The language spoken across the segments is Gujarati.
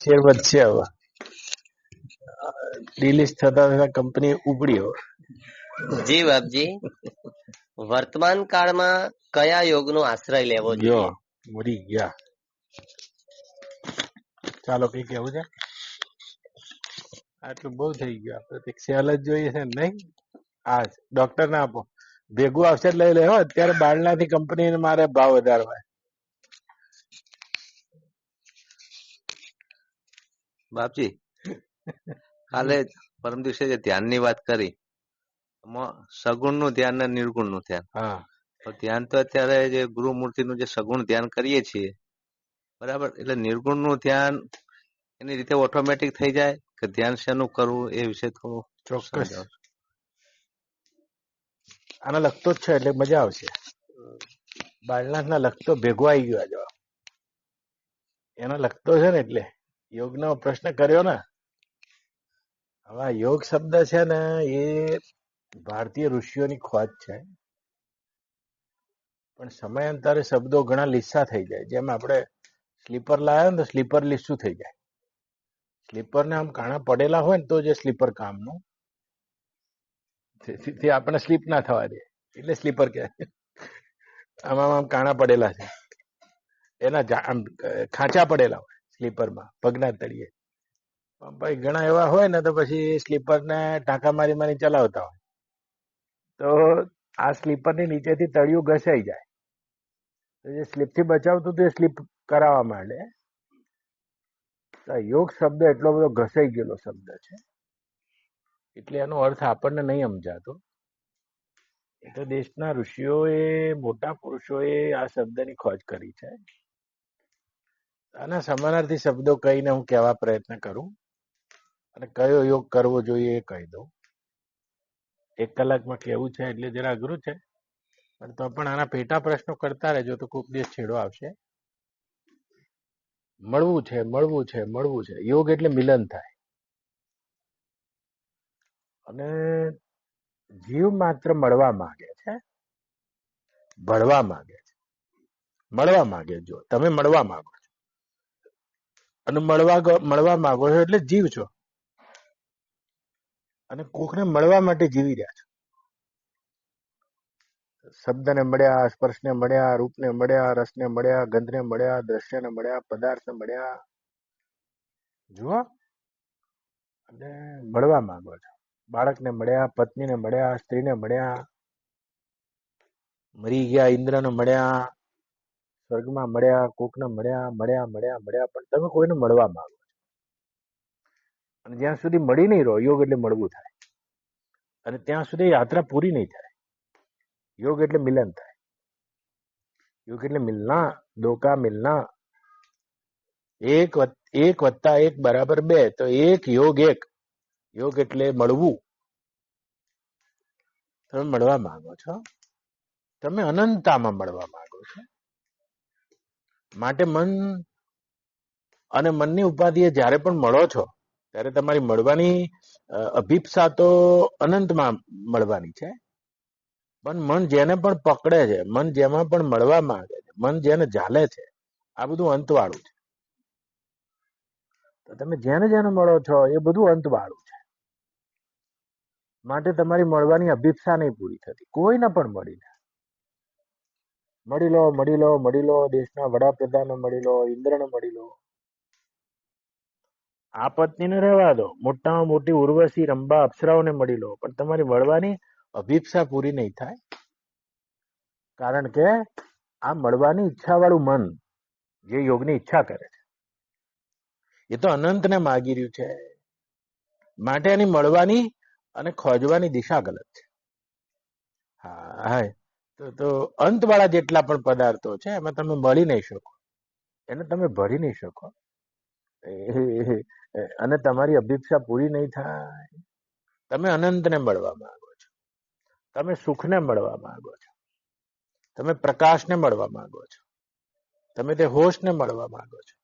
શેર વધશે. હવે રિલીઝ થતા થતા કંપની ઉપડી. હવે જી બાપજી, વર્તમાન કાળમાં કયા યોગનો આશ્રય લેવો જોઈએ? મરી ગયા. ચાલો કઈ કેવું છે? આટલું બહુ થઈ ગયું. આપણે સેલ જ જોઈએ છે નહીં. હા, ડોક્ટર ને આપો, ભેગું આવશે લઈ લે. અત્યારે બારણાથી કંપની મારે ભાવ વધારવા. બાપજી, કાલે પરમ દિવસે જે ધ્યાનની વાત કરી, સગુણ નું ધ્યાન ને નિર્ગુણ નું ધ્યાન. હા, તો ધ્યાન તો અત્યારે જે ગુરુમૂર્તિ નું જે સગુણ ધ્યાન કરીએ છીએ, બરાબર, એટલે નિર્ગુણ નું ધ્યાન એની રીતે ઓટોમેટિક થઈ જાય કે ધ્યાન શેનું કરવું એ વિશે થોડું ચોક્કસ. આના લગતો જ છે એટલે મજા આવશે. બાળનાથ ના લગતો ભેગો આવી ગયો જવાબ. એનો લગતો છે ને એટલે યોગનો પ્રશ્ન કર્યો ને. હવે યોગ શબ્દ છે ને એ ભારતીય ઋષિઓની ખોજ છે, પણ સમયાંતરે શબ્દો ઘણા લીસા થઈ જાય. જેમ આપણે સ્લીપર લાવ્યા ને તો સ્લીપર લીસું થઈ જાય. સ્લીપર ને આમ કાણા પડેલા હોય ને તો જે સ્લીપર કામનું, તે આપણે સ્લીપ ના થવા દે એટલે સ્લીપર કે. આમાં આમ કાણા પડેલા છે, એના આમ ખાંચા પડેલા હોય સ્લીપરમાં પગના તળિયે. ભાઈ ઘણા એવા હોય ને તો પછી સ્લીપર ને ટાંકા મારી મારી ચલાવતા હોય તો આ સ્લીપર ની નીચેથી તળિયું ઘસાઈ જાય. તો જે સ્લીપ થી બચાવતું તે સ્લીપ કરાવવા માંડે. યોગ શબ્દ એટલો બધો ઘસાઈ ગયેલો શબ્દ છે એટલે એનો અર્થ આપણને નહીં સમજાતો. એ તો દેશના ઋષિઓએ, મોટા પુરુષોએ આ શબ્દની ખોજ કરી છે. આના સમાનાર્થી શબ્દો કહીને હું કહેવા પ્રયત્ન કરું અને કયો યોગ કરવો જોઈએ એ કહી દઉં. 1 કલાકમાં કેવું છે એટલે જરા અઘરું છે, પણ તો પણ આના પેટા પ્રશ્નો કરતા રહેજો તો કોઈક દિવસ છેડો આવશે. મળવું છે, મળવું છે, મળવું છે. યોગ એટલે મિલન થાય. અને જીવ માત્ર મળવા માંગે છે, ભળવા માંગે છે, મળવા માંગે. જો તમે મળવા માંગો છો અને મળવા માંગો છો એટલે જીવ છો, અને કોકને મળવા માટે જીવી રહ્યા છો. શબ્દને મળ્યા, સ્પર્શને મળ્યા, રૂપને મળ્યા, રસને મળ્યા, ગંધને મળ્યા, દ્રશ્યને મળ્યા, પદાર્થને મળ્યા. જુઓ, અને મળવા માંગો છો. બાળકને મળ્યા, પત્નીને મળ્યા, સ્ત્રીને મળ્યા, મરી ગયા ઇન્દ્રને મળ્યા, સ્વર્ગમાં મળ્યા, કોકને મળ્યા, મળ્યા મળ્યા મળ્યા, પણ તમે કોઈને મળવા માંગો છો. અને જ્યાં સુધી મળી નહીં રહો, યોગ એટલે મળવું થાય, અને ત્યાં સુધી યાત્રા પૂરી નહીં થાય. યોગ એટલે મિલન થાય. યોગ એટલે મિલના, દોકા મિલના. 1 + 1 = 2. તો એક યોગ એક. યોગ એટલે મળવું. તમે મળવા માંગો છો, તમે અનંતતામાં મળવા માંગો છો. માટે મન અને મનની ઉપાધિએ જ્યારે પણ મળો છો ત્યારે તમારી મળવાની અભિપ્સા તો અનંતમાં મળવાની છે. પણ મન જેને પણ પકડે છે, મન જેમાં પણ મળવા માંગે છે, મન જેને ઝાલે છે, આ બધું અંતવાળું છે. તો તમે જેને જેને મળો છો એ બધું અંતવાળું છે. માટે તમારી મળવાની અભિપ્સા નહીં પૂરી થતી. કોઈને પણ મળીને મળી લો, મળી લો, મળી લો. દેશના વડાપ્રધાનને મળી લો, ઇન્દ્રને મળી લો. આ પત્નીને રહેવા દો, મોટામાં મોટી ઉર્વશી, રંભા, અપ્સરાઓને મળી લો, પણ તમારી મળવાની અભિપ્સા પૂરી નહીં થાય. કારણ કે આ મળવાની ઈચ્છા વાળું મન જે યોગની ઈચ્છા કરે છે એ તો અનંતને માગી રહ્યું છે. માટે એની મળવાની અને ખોજવાની દિશા ગલત છે. હા, તો અંતવાળા જેટલા પણ પદાર્થો છે એમાં તમે મળી નહીં શકો, એને તમે ભરી નહીં શકો, અને તમારી અભિપ્સા પૂરી નહીં થાય. તમે અનંતને મળવા માંગો છો, તમે સુખને મળવા માંગો છો, તમે પ્રકાશને મળવા માંગો છો, તમે તે હોશને મળવા માંગો છો.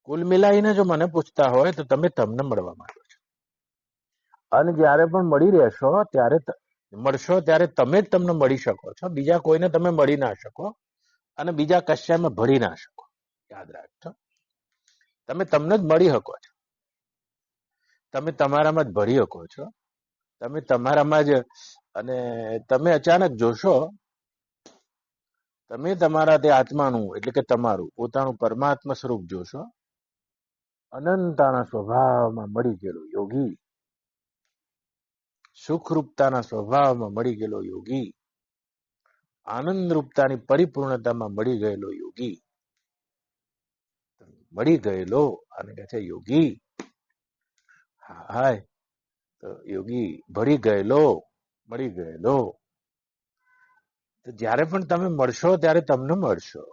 કુલ મિલાઈને જો મને પૂછતા હોય તો તમે તમને મળવા માંગો છો. અને જ્યારે પણ મળી રહેશો ત્યારે મળશો ત્યારે તમે જ તમને મળી શકો છો, બીજા કોઈને તમે મળી ના શકો, અને બીજા કશાયમાં ભળી ના શકો. યાદ રાખજો, તમે તમને જ મળી શકો છો, તમે તમારામાં જ ભળી શકો છો, તમે તમારામાં જ. અને તમે અચાનક જોશો, તમે તમારા તે આત્માનું એટલે કે તમારું પોતાનું પરમાત્મા સ્વરૂપ જોશો, અનંતાના સ્વભાવમાં મળી ગયેલો યોગી, સુખરૂપતાના સ્વભાવમાં મળી ગયેલો યોગી, આનંદ રૂપતાની પરિપૂર્ણતામાં મળી ગયેલો યોગી, મળી ગયેલો અને કહે છે યોગી, હાય તો યોગી ભળી ગયેલો, મળી ગયેલો. તો જ્યારે પણ તમે મળશો ત્યારે તમને મળશો,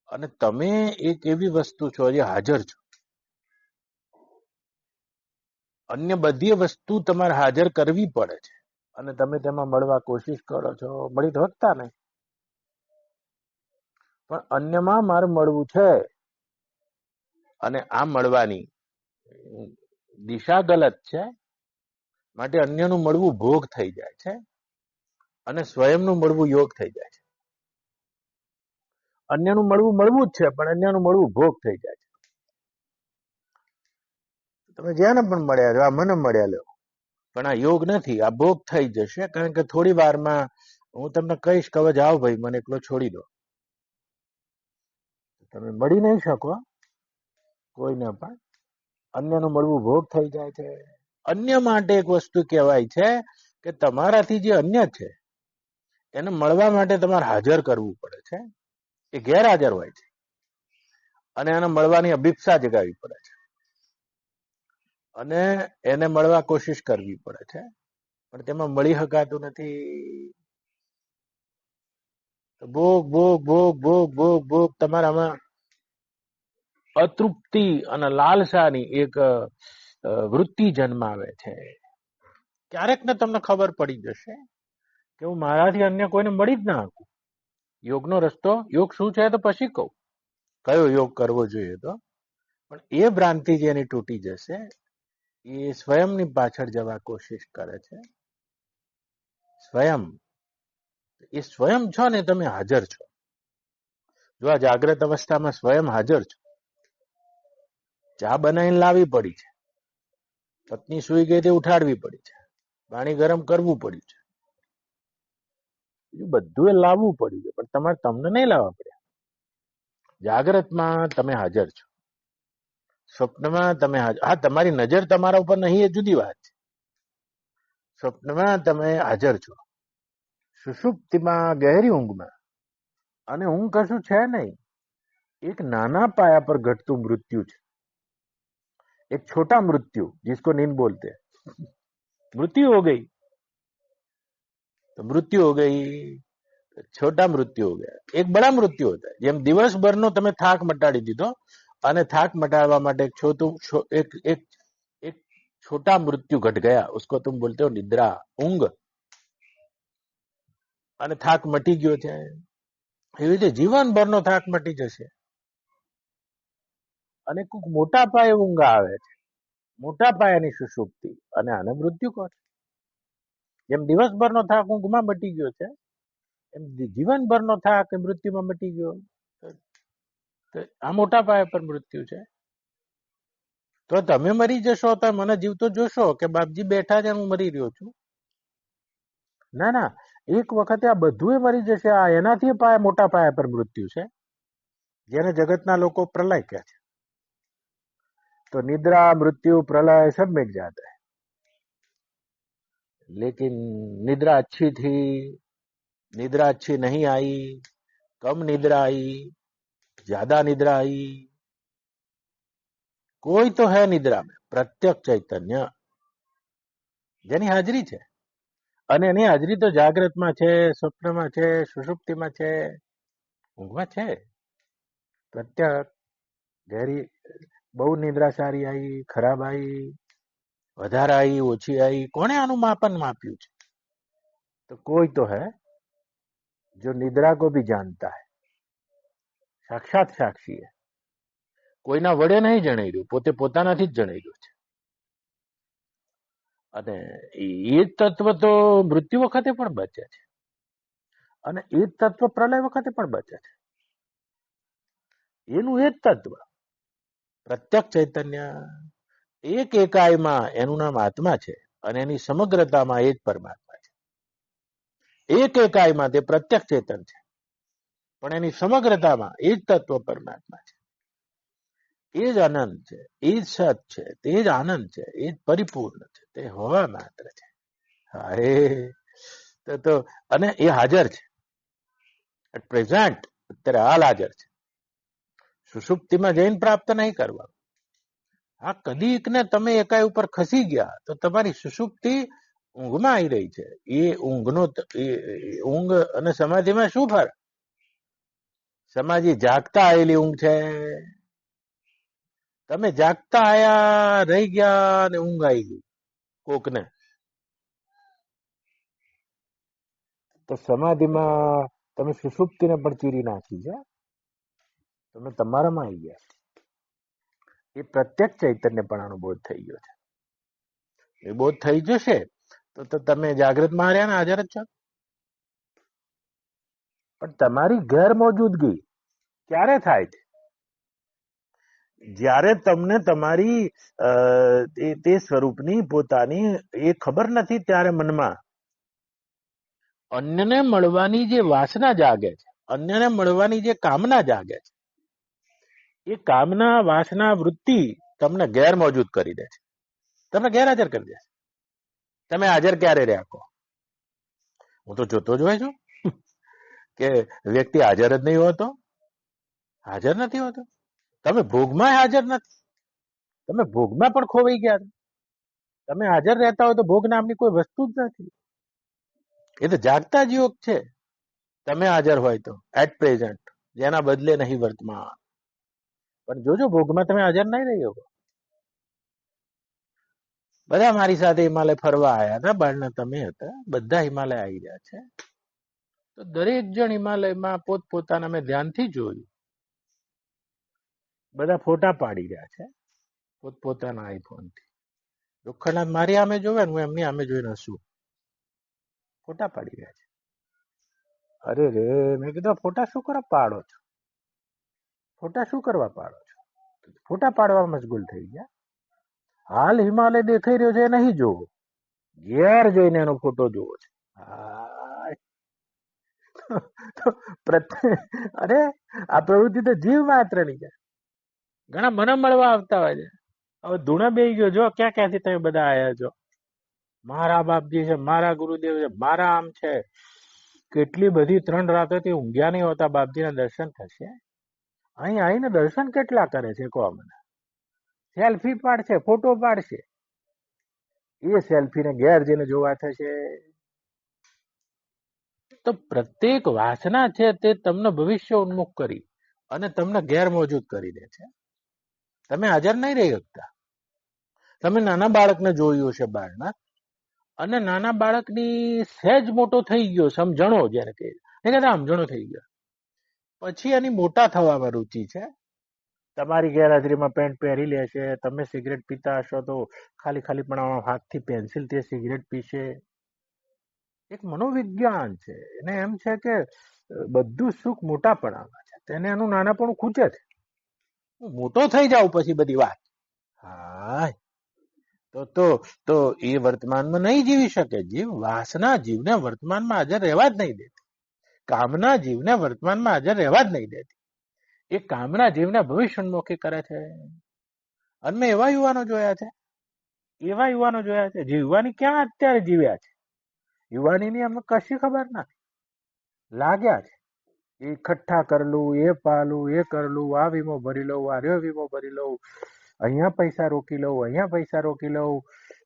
અને તમે એક એવી વસ્તુ છો જે હાજર છો. અન્ય બધી વસ્તુ તમારે હાજર કરવી પડે છે, અને તમે તેમાં મળવા કોશિશ કરો છો, મળી તો શકતા નહીં. પણ અન્યમાં મારે મળવું છે, અને આ મળવાની દિશા ગલત છે, માટે અન્યનું મળવું ભોગ થઈ જાય છે, અને સ્વયંનું મળવું યોગ થઈ જાય છે. અન્યનું મળવું મળવું જ છે, પણ અન્યનું મળવું ભોગ થઈ જાય છે. તમે જેને પણ મળ્યા છો, આ મને મળ્યા લો, પણ આ યોગ નથી, આ ભોગ થઈ જશે. કારણ કે થોડી વારમાં હું તમને કહીશ કે હવે જાઓ ભાઈ, મને એકલો છોડી દો. તમે મળી નહીં શકો કોઈને પણ, અન્યનું મળવું ભોગ થઈ જાય છે. અન્ય માટે એક વસ્તુ કહેવાય છે કે તમારાથી જે અન્ય છે એને મળવા માટે તમારે હાજર કરવું પડે છે. એ ગેરહાજર હોય છે, અને એને મળવાની અભિપ્સા જગાવવી પડે છે, અને એને મળવા કોશિશ કરવી પડે છે, પણ તેમાં મળી શકાતું નથી. ભોગ ભોગ ભોગ ભોગ ભોગ ભોગ તમારામાં અતૃપ્તિ અને લાલસાની એક વૃત્તિ જન્માવે છે. ક્યારેક ને તમને ખબર પડી જશે કે હું મારાથી અન્ય કોઈને મળી જ ના શકું. યોગનો રસ્તો, યોગ શું છે તો પછી કહું કયો યોગ કરવો જોઈએ તો. પણ એ ભ્રાંતિ જેની તૂટી જશે, એ સ્વયંની પાછળ જવા કોશિશ કરે છે. સ્વયં, એ સ્વયં છો ને, તમે હાજર છો. જો આ જાગ્રત અવસ્થામાં સ્વયં હાજર છો. ચા બનાવીને લાવવી પડી છે, પત્ની સુઈ ગઈ તે ઉઠાડવી પડી છે, પાણી ગરમ કરવું પડ્યું છે, બીજું બધું એ લાવવું પડ્યું છે, પણ તમારે તમને નહીં લાવવા પડ્યા. જાગ્રતમાં તમે હાજર છો, સ્વપ્નમાં તમે હાજર. હા, તમારી નજર તમારા ઉપર નહીં એ જુદી વાત છે. સ્વપ્નમાં તમે હાજર છો, સુષુપ્તિમાં ગહેરી ઊંઘમાં, અને ઊંઘ કશું છે નહીં, એક નાના પાયા પર ઘટતું મૃત્યુ છે. एक छोटा मृत्यु जिसको नींद बोलते हैं, मृत्यु हो गई तो मृत्यु हो गई, छोटा मृत्यु हो गया. एक बड़ा मृत्यु होता है. જેમ દિવસભરનો તમે થાક મટાડી દીધો, અને થાક મટાડવા માટે एक छोटा मृत्यु घट गया, उसको तुम बोलते हो निद्रा, ઊંઘ, અને થાક મટી ગયો છે. એવી રીતે જીવનભરનો થાક મટી જશે, અને કોઈક મોટા પાયે ઊંઘ આવે છે, મોટા પાયાની સુષુપ્તિ, અને આને મૃત્યુ કહો છો. જેમ દિવસભરનો થાક ઊંઘમાં મટી ગયો છે, એમ જીવનભરનો થાક મૃત્યુમાં મટી ગયો. તો આ મોટા પાયા પર મૃત્યુ છે. તો તમે મરી જશો તો મને જીવતો જોશો કે બાપજી બેઠા છે, હું મરી રહ્યો છું? ના ના, એક વખતે આ બધું મરી જશે. આ એનાથી મોટા પાયા પર મૃત્યુ છે, જેને જગતના લોકો પ્રલય કહે છે. तो निद्रा मृत्यु प्रलय सब मिट जाता है, लेकिन निद्रा अच्छी थी, निद्रा अच्छी नहीं आई, कम निद्रा आई, ज्यादा निद्रा आई, कोई तो है निद्रा में प्रत्यक्ष चैतन्य જેની હાજરી છે, અને એની હાજરી તો જાગ્રતમાં છે, સ્વપ્નમાં છે, સુષુપ્તિમાં છે, ઊંઘમાં છે. પ્રત્યક્ષ ગહેરી, બહુ નિદ્રા સારી આવી, ખરાબ આવી, વધારે आई, ઓછી आई, કોણે આનું માપન માપ્યું છે? तो कोई तो है जो निद्रा को भी जानता है, साक्षात साक्षी है. કોઈના વડે નહીં જણાઈ રહ્યું, પોતે પોતાનાથી જ જણાઈ રહ્યું છે. અને એ તત્વ તો મૃત્યુ વખતે પણ બચે છે, અને એ તત્વ પ્રલય વખતે પણ બચે છે. એનું એ જ તત્વ પ્રત્યક્ષ ચૈતન્ય એક એકાઈમાં એનું નામ આત્મા છે અને એની સમગ્રતામાં એ જ પરમાત્મા છે. એક એકાઈમાં તે પ્રત્યક્ષ ચેતન છે પણ એની સમગ્રતામાં એ જ તત્વ પરમાત્મા છે. એ જ અનંત છે, એ જ સત છે, તે જ આનંદ છે, એ જ પરિપૂર્ણ છે, તે હોવા માત્ર છે. હા તો અને એ હાજર છે એટ પ્રેઝન્ટ, અત્યારે હાલ હાજર છે. સુષુપ્તિમાં જઈને પ્રાપ્ત નહીં કરવાનું. હા, કદીક ને તમે એકાઈ ઉપર ખસી ગયા તો તમારી સુષુપ્તિ ઊંઘમાં આવી રહી છે. એ ઊંઘનો ઊંઘ અને સમાધિમાં શું ફરક? સમાધિ જાગતા આવેલી ઊંઘ છે. તમે જાગતા આયા, રહી ગયા અને ઊંઘ આવી ગઈ કોકને. તો સમાધિમાં તમે સુષુપ્તિને પણ ચીરી નાખી છે. તમે તમારામાં આવી ગયા. એ પ્રત્યક્ષ ચૈતન્યપણાનો અનુભવ થઈ ગયો છે. એ બોધ થઈ જશે તો તમે જાગૃતમાં હાર્યા ને હાજર જ છો. પણ તમારી ગેરમોજૂદગી ક્યારે થાય છે? જ્યારે તમને તમારી તે સ્વરૂપની પોતાની એ ખબર નથી ત્યારે મનમાં અન્યને મળવાની જે વાસના જાગે છે, અન્યને મળવાની જે કામના જાગે છે, એ કામના વાસના વૃત્તિ તમને ગેરમોજૂદ કરી દે છે, તમને ગેરહાજર કરી દે છે. તમે હાજર ક્યારે રહ્યા કહો? હું તો જોતો જ હોય છું કે વ્યક્તિ હાજર જ નહીં હોતો, હાજર નથી હોતો. તમે ભોગમાં હાજર નથી, તમે ભોગમાં પણ ખોવાઈ ગયા. તમે હાજર રહેતા હોય તો ભોગ નામની કોઈ વસ્તુ જ નથી. એ તો જાગતા જ યોગ છે. તમે હાજર હોય તો એટ પ્રેઝન્ટ, જેના બદલે નહીં વર્તમાન. પણ જોજો ભોગમાં તમે હાજર નહીં રહી શકો. બધા મારી સાથે હિમાલય ફરવા આવ્યા હતા, બાળના તમે હતા, બધા હિમાલય આવી રહ્યા છે. તો દરેક જણ હિમાલયમાં પોતપોતાના મેં ધ્યાનથી જોયું, બધા ફોટા પાડી રહ્યા છે પોતપોતાના આઈફોનથી. લોખંડનાથ મારી સામે જોવે ને હું એમની સામે જોઈને હસું. ફોટા પાડી રહ્યા છે. અરે રે, મેં કીધું ફોટા શું કરવા પાડો છો? ફોટા શું કરવા પાડો છો? ફોટા પાડવા મશગુલ થઈ ગયા. હાલ હિમાલય દેખાઈ રહ્યો છે એ નહીં જોવો, ઘેર જઈને એનો ફોટો જોવો છે. અરે આ પ્રવૃત્તિ તો જીવ માત્રની છે. ઘણા મને મળવા આવતા હોય છે. હવે ધૂણા બેહી ગયો, જો ક્યાં ક્યાંથી તમે બધા આયા છો. મારા બાપજી છે, મારા ગુરુદેવ છે, મારા આમ છે. કેટલી બધી 3 રાતોથી ઊંઘ્યા નહીં હોતા, બાપજીના દર્શન થશે. અહીં આવીને દર્શન કેટલા કરે છે કહો મને? સેલ્ફી પાડશે, ફોટો પાડશે. એ સેલ્ફીને ઘેર જઈને જોવા થશે. તો પ્રત્યેક વાસના છે તે તમને ભવિષ્ય ઉન્મુખ કરી અને તમને ગેરમોજૂદ કરી દે છે. તમે હાજર નહીં રહી શકતા. તમે નાના બાળકને જોયું છે બાળના, અને નાના બાળકની સહેજ મોટો થઈ ગયો, સમજણો જ્યારે કે સમજણો થઈ ગયો, પછી એની મોટા થવામાં રુચિ છે. તમારી ગેરહાજરીમાં પેન્ટ પહેરી લે છે. તમે સિગરેટ પીતા હશો તો ખાલી પણ હાથથી પેન્સિલ તે સિગરેટ પીશે. એક મનોવિજ્ઞાન છે. એને એમ છે કે બધું સુખ મોટાપણામાં છે, તેને એનું નાનાપણું ખૂંચે છે. હું મોટો થઈ જાઉં પછી બધી વાત. હા, તો એ વર્તમાનમાં નહીં જીવી શકે. જીવ વાસના જીવને વર્તમાનમાં હાજર રહેવા જ નહીં દેતી. કામના જીવને વર્તમાનમાં હાજર રહેવા જ નહીં દેતી. એ કામના જીવને ભવિષ્યોન્મુખી કરે છે. અને મેં એવા યુવાનો જોયા છે, જે યુવાની ક્યાં અત્યારે જીવ્યા છે. યુવાનીની અમને કશી ખબર નથી. લાગ્યા છે એ એકઠા કરલું, એ પાલું, એ કરલું, આ વીમો ભરી લઉં, આ રહ્યો વીમો ભરી લઉં, અહીંયા પૈસા રોકી લઉં, અહીંયા પૈસા રોકી લઉં,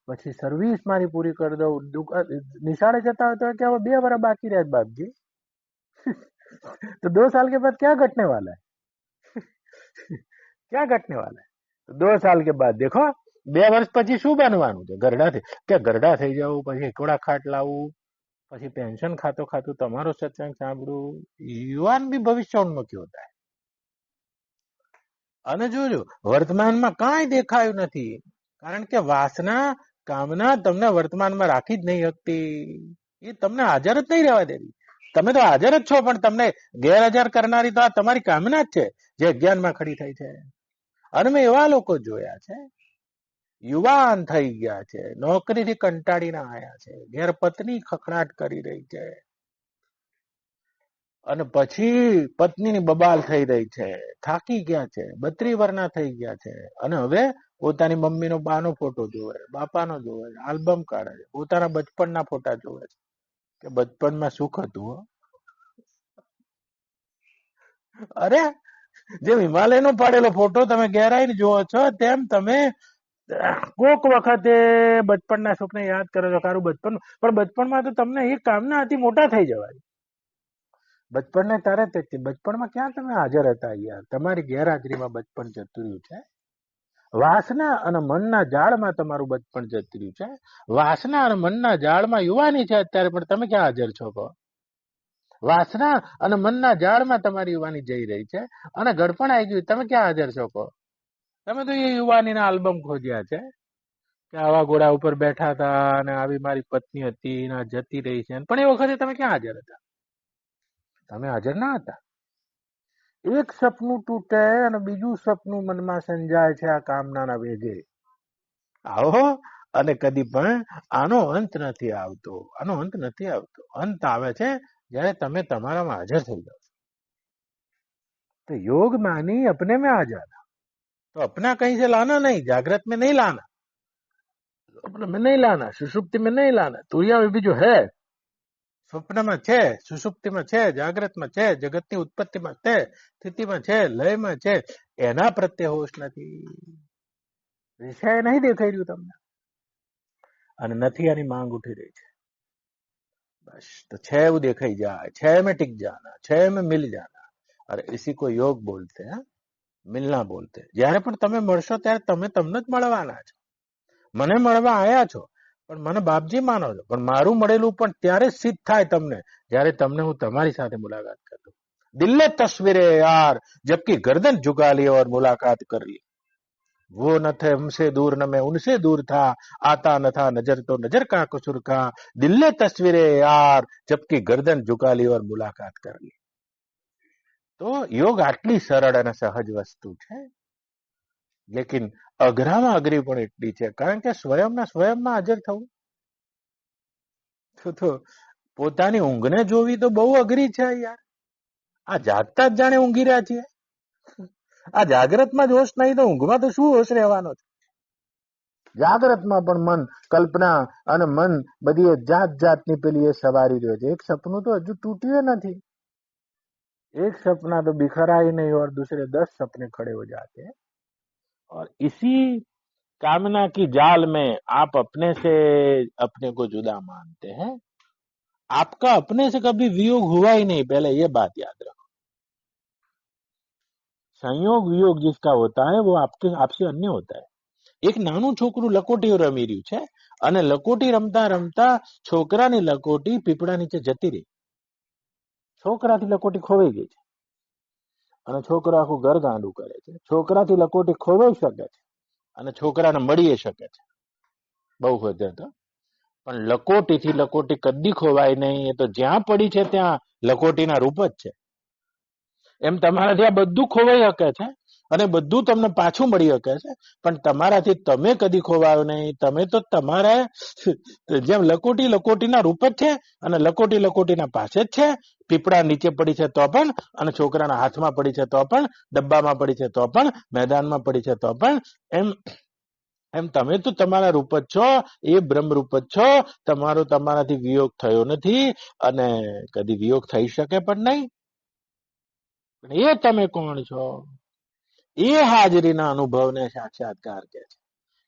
પછી સર્વિસ મારી પૂરી કરી દઉં. નિશાળે જતા હોય તો કે હવે 2 વર્ષ બાકી રહે બાપજી. तो 2 साल के बाद क्या घटने वाला है? क्या घटने वाला है? तो 2 साल के बाद देखो 2 વર્ષ પછી શું બનવાનું છે? ગરડા થઈ જવું, પછી એકોડા ખાટ લાવવું, પછી પેન્શન ખાતું તમારો સત્સંગ સાંભળવું. યુવાન બી ભવિષ્યોન્મુખી હોતા है. અને જોજો વર્તમાનમાં કાંઈ દેખાયું નથી, કારણ કે વાસના કામના તમને વર્તમાનમાં રાખી જ નહીં શકતી. એ તમને હાજર જ નહીં રહેવા દેતી. તમે તો હાજર જ છો, પણ તમને ગેરહાજર કરનારી તો આ તમારી કામના જ છે, જે અજ્ઞાનમાં ખડી થઈ છે. અને મેં એવા લોકો જોયા છે, યુવાન થઈ ગયા છે, નોકરીથી કંટાળીને આયા છે, ઘેર પત્ની ખખડાટ કરી રહી છે, અને પછી પત્નીની બબાલ થઈ રહી છે, થાકી ગયા છે, 32 વર્ષના થઈ ગયા છે, અને હવે પોતાની મમ્મીનો બાનો ફોટો જોવે, બાપાનો જોવે, આલ્બમ કાઢે છે, પોતાના બચપણના ફોટા જોવે છે કે બચપણમાં સુખ હતું હો. અરે જેમ હિમાલયનો પાડેલો ફોટો તમે ઘેર આવીને જુઓ છો, તેમ તમે કોક વખતે બચપણના સુખને યાદ કરો છો. સારું બચપણ, પણ બચપણમાં તો તમને એક કામના હતી, મોટા થઈ જવાય. બચપણને તારે બચપણમાં ક્યાં તમે હાજર હતા યાર? તમારી ગેરહાજરીમાં બચપણ જતું રહ્યું છે. વાસના અને મનના જાળમાં તમારું બચપણ જતું રહ્યું છે. વાસના અને મનના જાળમાં યુવાની છે અત્યારે, પણ તમે ક્યાં હાજર છો? કહો. વાસના અને મનના જાળમાં તમારી યુવાની જઈ રહી છે, અને ગડપણ આવી ગયું, તમે ક્યાં હાજર છો? કહો. તમે તો એ યુવાનીના આલ્બમ ખોજ્યા છે કે આવા ઘોડા ઉપર બેઠા હતા અને આવી મારી પત્ની હતી ને આ જતી રહી છે, પણ એ વખતે તમે ક્યાં હાજર હતા? તમે હાજર ના હતા. એક સપનું તૂટે અને બીજું સપનું મનમાં સંજાય છે આ કામનાના વેગે. આવો, અને કદી પણ આનો અંત નથી આવતો. આનો અંત નથી આવતો. અંત આવે છે જ્યારે તમે તમારામાં હાજર થઈ જાઓ. तो योग मानी अपने में आ जाना, तो अपना कहीं से लाना नहीं, जागृत में नहीं लाना, स्वप्न में नहीं लाना, सुषुप्ति में नहीं लाना. तुरिया में भी जो है, સ્વપ્નમાં છે, સુષુપ્તિમાં છે, જાગ્રતમાં છે, જગતની ઉત્પત્તિમાં છે, સ્થિતિમાં છે, લયમાં છે, એના પ્રત્યે હોશ નથી. વિષય નહીં દેખાઈ રહ્યું તમને, અને નથી આની માંગ ઉઠી રહી છે. बस तो छह वो देखा ही जाए, छह में टिक जाना, छह में मिल जाना. अरे इसी को योग बोलते हैं, मिलना बोलते हैं. જ્યારે પણ તમે મળશો ત્યારે તમે તમને જ મળવાના છો. મને મળવા આયા છો, પણ મને બાપજી માનો છો, પણ મારું મળેલું પણ ત્યારે સિદ્ધ થાય તમને જ્યારે તમને હું તમારી સાથે મુલાકાત કરું. દિલ્લે તस्वीरे यार जबकि गर्दन झुका ली और मुलाकात कर ली. वो न थे हमसे दूर न मैं उनसे दूर था, आता न था नजर तो नजर का कसूर का. दिल्ले तस्वीरे यार जबकि गर्दन झुका ली और मुलाकात कर ली. તો યોગ આટલી સરળ અને સહજ વસ્તુ છે, લેકિન અઘરામાં અઘરી પણ એટલી છે, કારણ કે સ્વયંના સ્વયંમાં હાજર થવું. તો પોતાની ઊંઘને જોવી તો બહુ અઘરી છે યાર. આ જાગતા જ જાણે ઊંઘી રહ્યા છીએ. આ જાગ્રતમાં જ હોશ નહીં તો ઊંઘમાં તો શું હોશ રહેવાનો છે? જાગ્રતમાં પણ મન કલ્પના અને મન બધી જાત જાતની પેલી એ સવારી રહ્યો છે. એક સપનું તો હજુ તૂટ્યું નથી. एक सपना तो बिखरा ही नहीं और दूसरे 10 सपने खड़े हो जाते हैं. और इसी कामना की जाल में आप अपने से अपने को जुदा मानते हैं. आपका अपने से कभी वियोग हुआ ही नहीं, पहले ये बात याद रखो. संयोग वियोग जिसका होता है वो आपसे अन्य होता है. એક નાનું છોકરું લકોટીઓ રમી રહ્યું છે, અને લકોટી રમતા રમતા છોકરાની લકોટી પીપળા નીચે જતી રહી. છોકરાથી લકોટી ખોવાઈ ગઈ છે, અને છોકરો આખું ઘર ગાંડું કરે છે. છોકરાથી લકોટી ખોવાઈ શકે છે, અને છોકરાને મળી શકે છે બહુ વધે તો, પણ લકોટીથી લકોટી કદી ખોવાય નહીં. એ તો જ્યાં પડી છે ત્યાં લકોટીના રૂપ જ છે. એમ તમારાથી આ બધું ખોવાઈ શકે છે અને બધું તમને પાછું મળી શકે છે, પણ તમારાથી તમે કદી ખોવાયો નહીં. તમે તો તમારા જેમ લકોટી લકોટીના રૂપ જ છે, અને લકોટી લકોટીના પાસે જ છે. પીપળા નીચે પડી છે તો પણ, અને છોકરાના હાથમાં પડી છે તો પણ, ડબ્બામાં પડી છે તો પણ, મેદાનમાં પડી છે તો પણ, એમ એમ તમે તો તમારા રૂપ જ છો. એ બ્રહ્મ રૂપ જ છો. તમારો તમારાથી વિયોગ થયો નથી, અને કદી વિયોગ થઈ શકે પણ નહીં. એ તમે કોણ છો? એ હાજરીના અનુભવને સાક્ષાત્કાર કહે છે.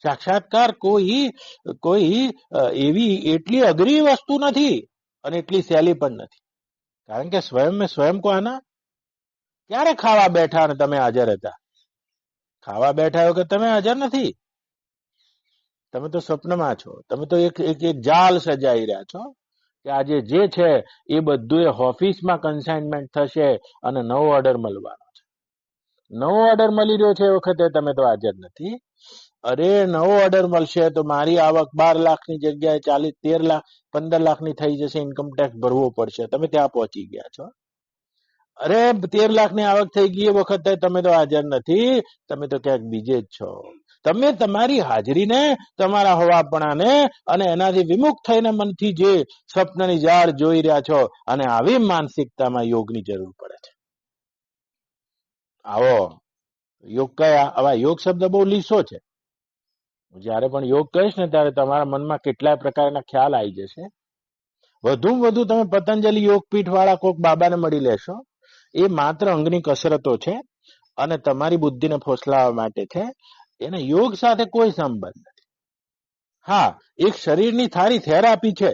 સાક્ષાત્કાર કોઈ એવી એટલી અઘરી વસ્તુ નથી, અને એટલી સહેલી પણ નથી. કારણ કે સ્વયં મેં સ્વયં કો આના. ક્યારે ખાવા બેઠા અને તમે હાજર હતા? ખાવા બેઠા વખત તમે હાજર નથી. તમે તો સ્વપ્નમાં છો. તમે તો એક જાલ સજાઈ રહ્યા છો કે આજે જે છે એ બધું ઓફિસમાં કન્સાઇનમેન્ટ થશે અને નવો ઓર્ડર મળવાનો છે. નવો ઓર્ડર મળી રહ્યો છે એ વખતે તમે તો હાજર નથી. અરે નવો ઓર્ડર મળશે તો મારી આવક 12 લાખની જગ્યાએ 13 લાખ 15 લાખની થઈ જશે. ઇન્કમ ટેક્સ ભરવો પડશે. તમે ત્યાં પહોંચી ગયા છો. અરે 13 લાખની આવક થઈ ગઈ એ વખતે તમે તો હાજર નથી, તમે તો ક્યાંક બીજે જ છો. તમે તમારી હાજરીને, તમારા હવાપણાને અને એનાથી વિમુખ થઈને મનથી જે સ્વપ્નની જાળ જોઈ રહ્યા છો, અને આવી માનસિકતામાં યોગની જરૂર પડે છે. આવો યોગ કયા? આવા યોગ શબ્દ બહુ લીસો છે. જયારે પણ યોગ કહીશ ને ત્યારે તમારા મનમાં કેટલાય પ્રકારના ખ્યાલ આવી જશે. વધુમાં વધુ તમે પતંજલિ યોગપીઠ વાળા કોઈક બાબાને મળી લેશો. એ માત્ર અંગની કસરતો છે અને તમારી બુદ્ધિને ફોસલાવવા માટે છે. એને યોગ સાથે કોઈ સંબંધ નથી. હા, એક શરીરની થારી થેરાપી છે.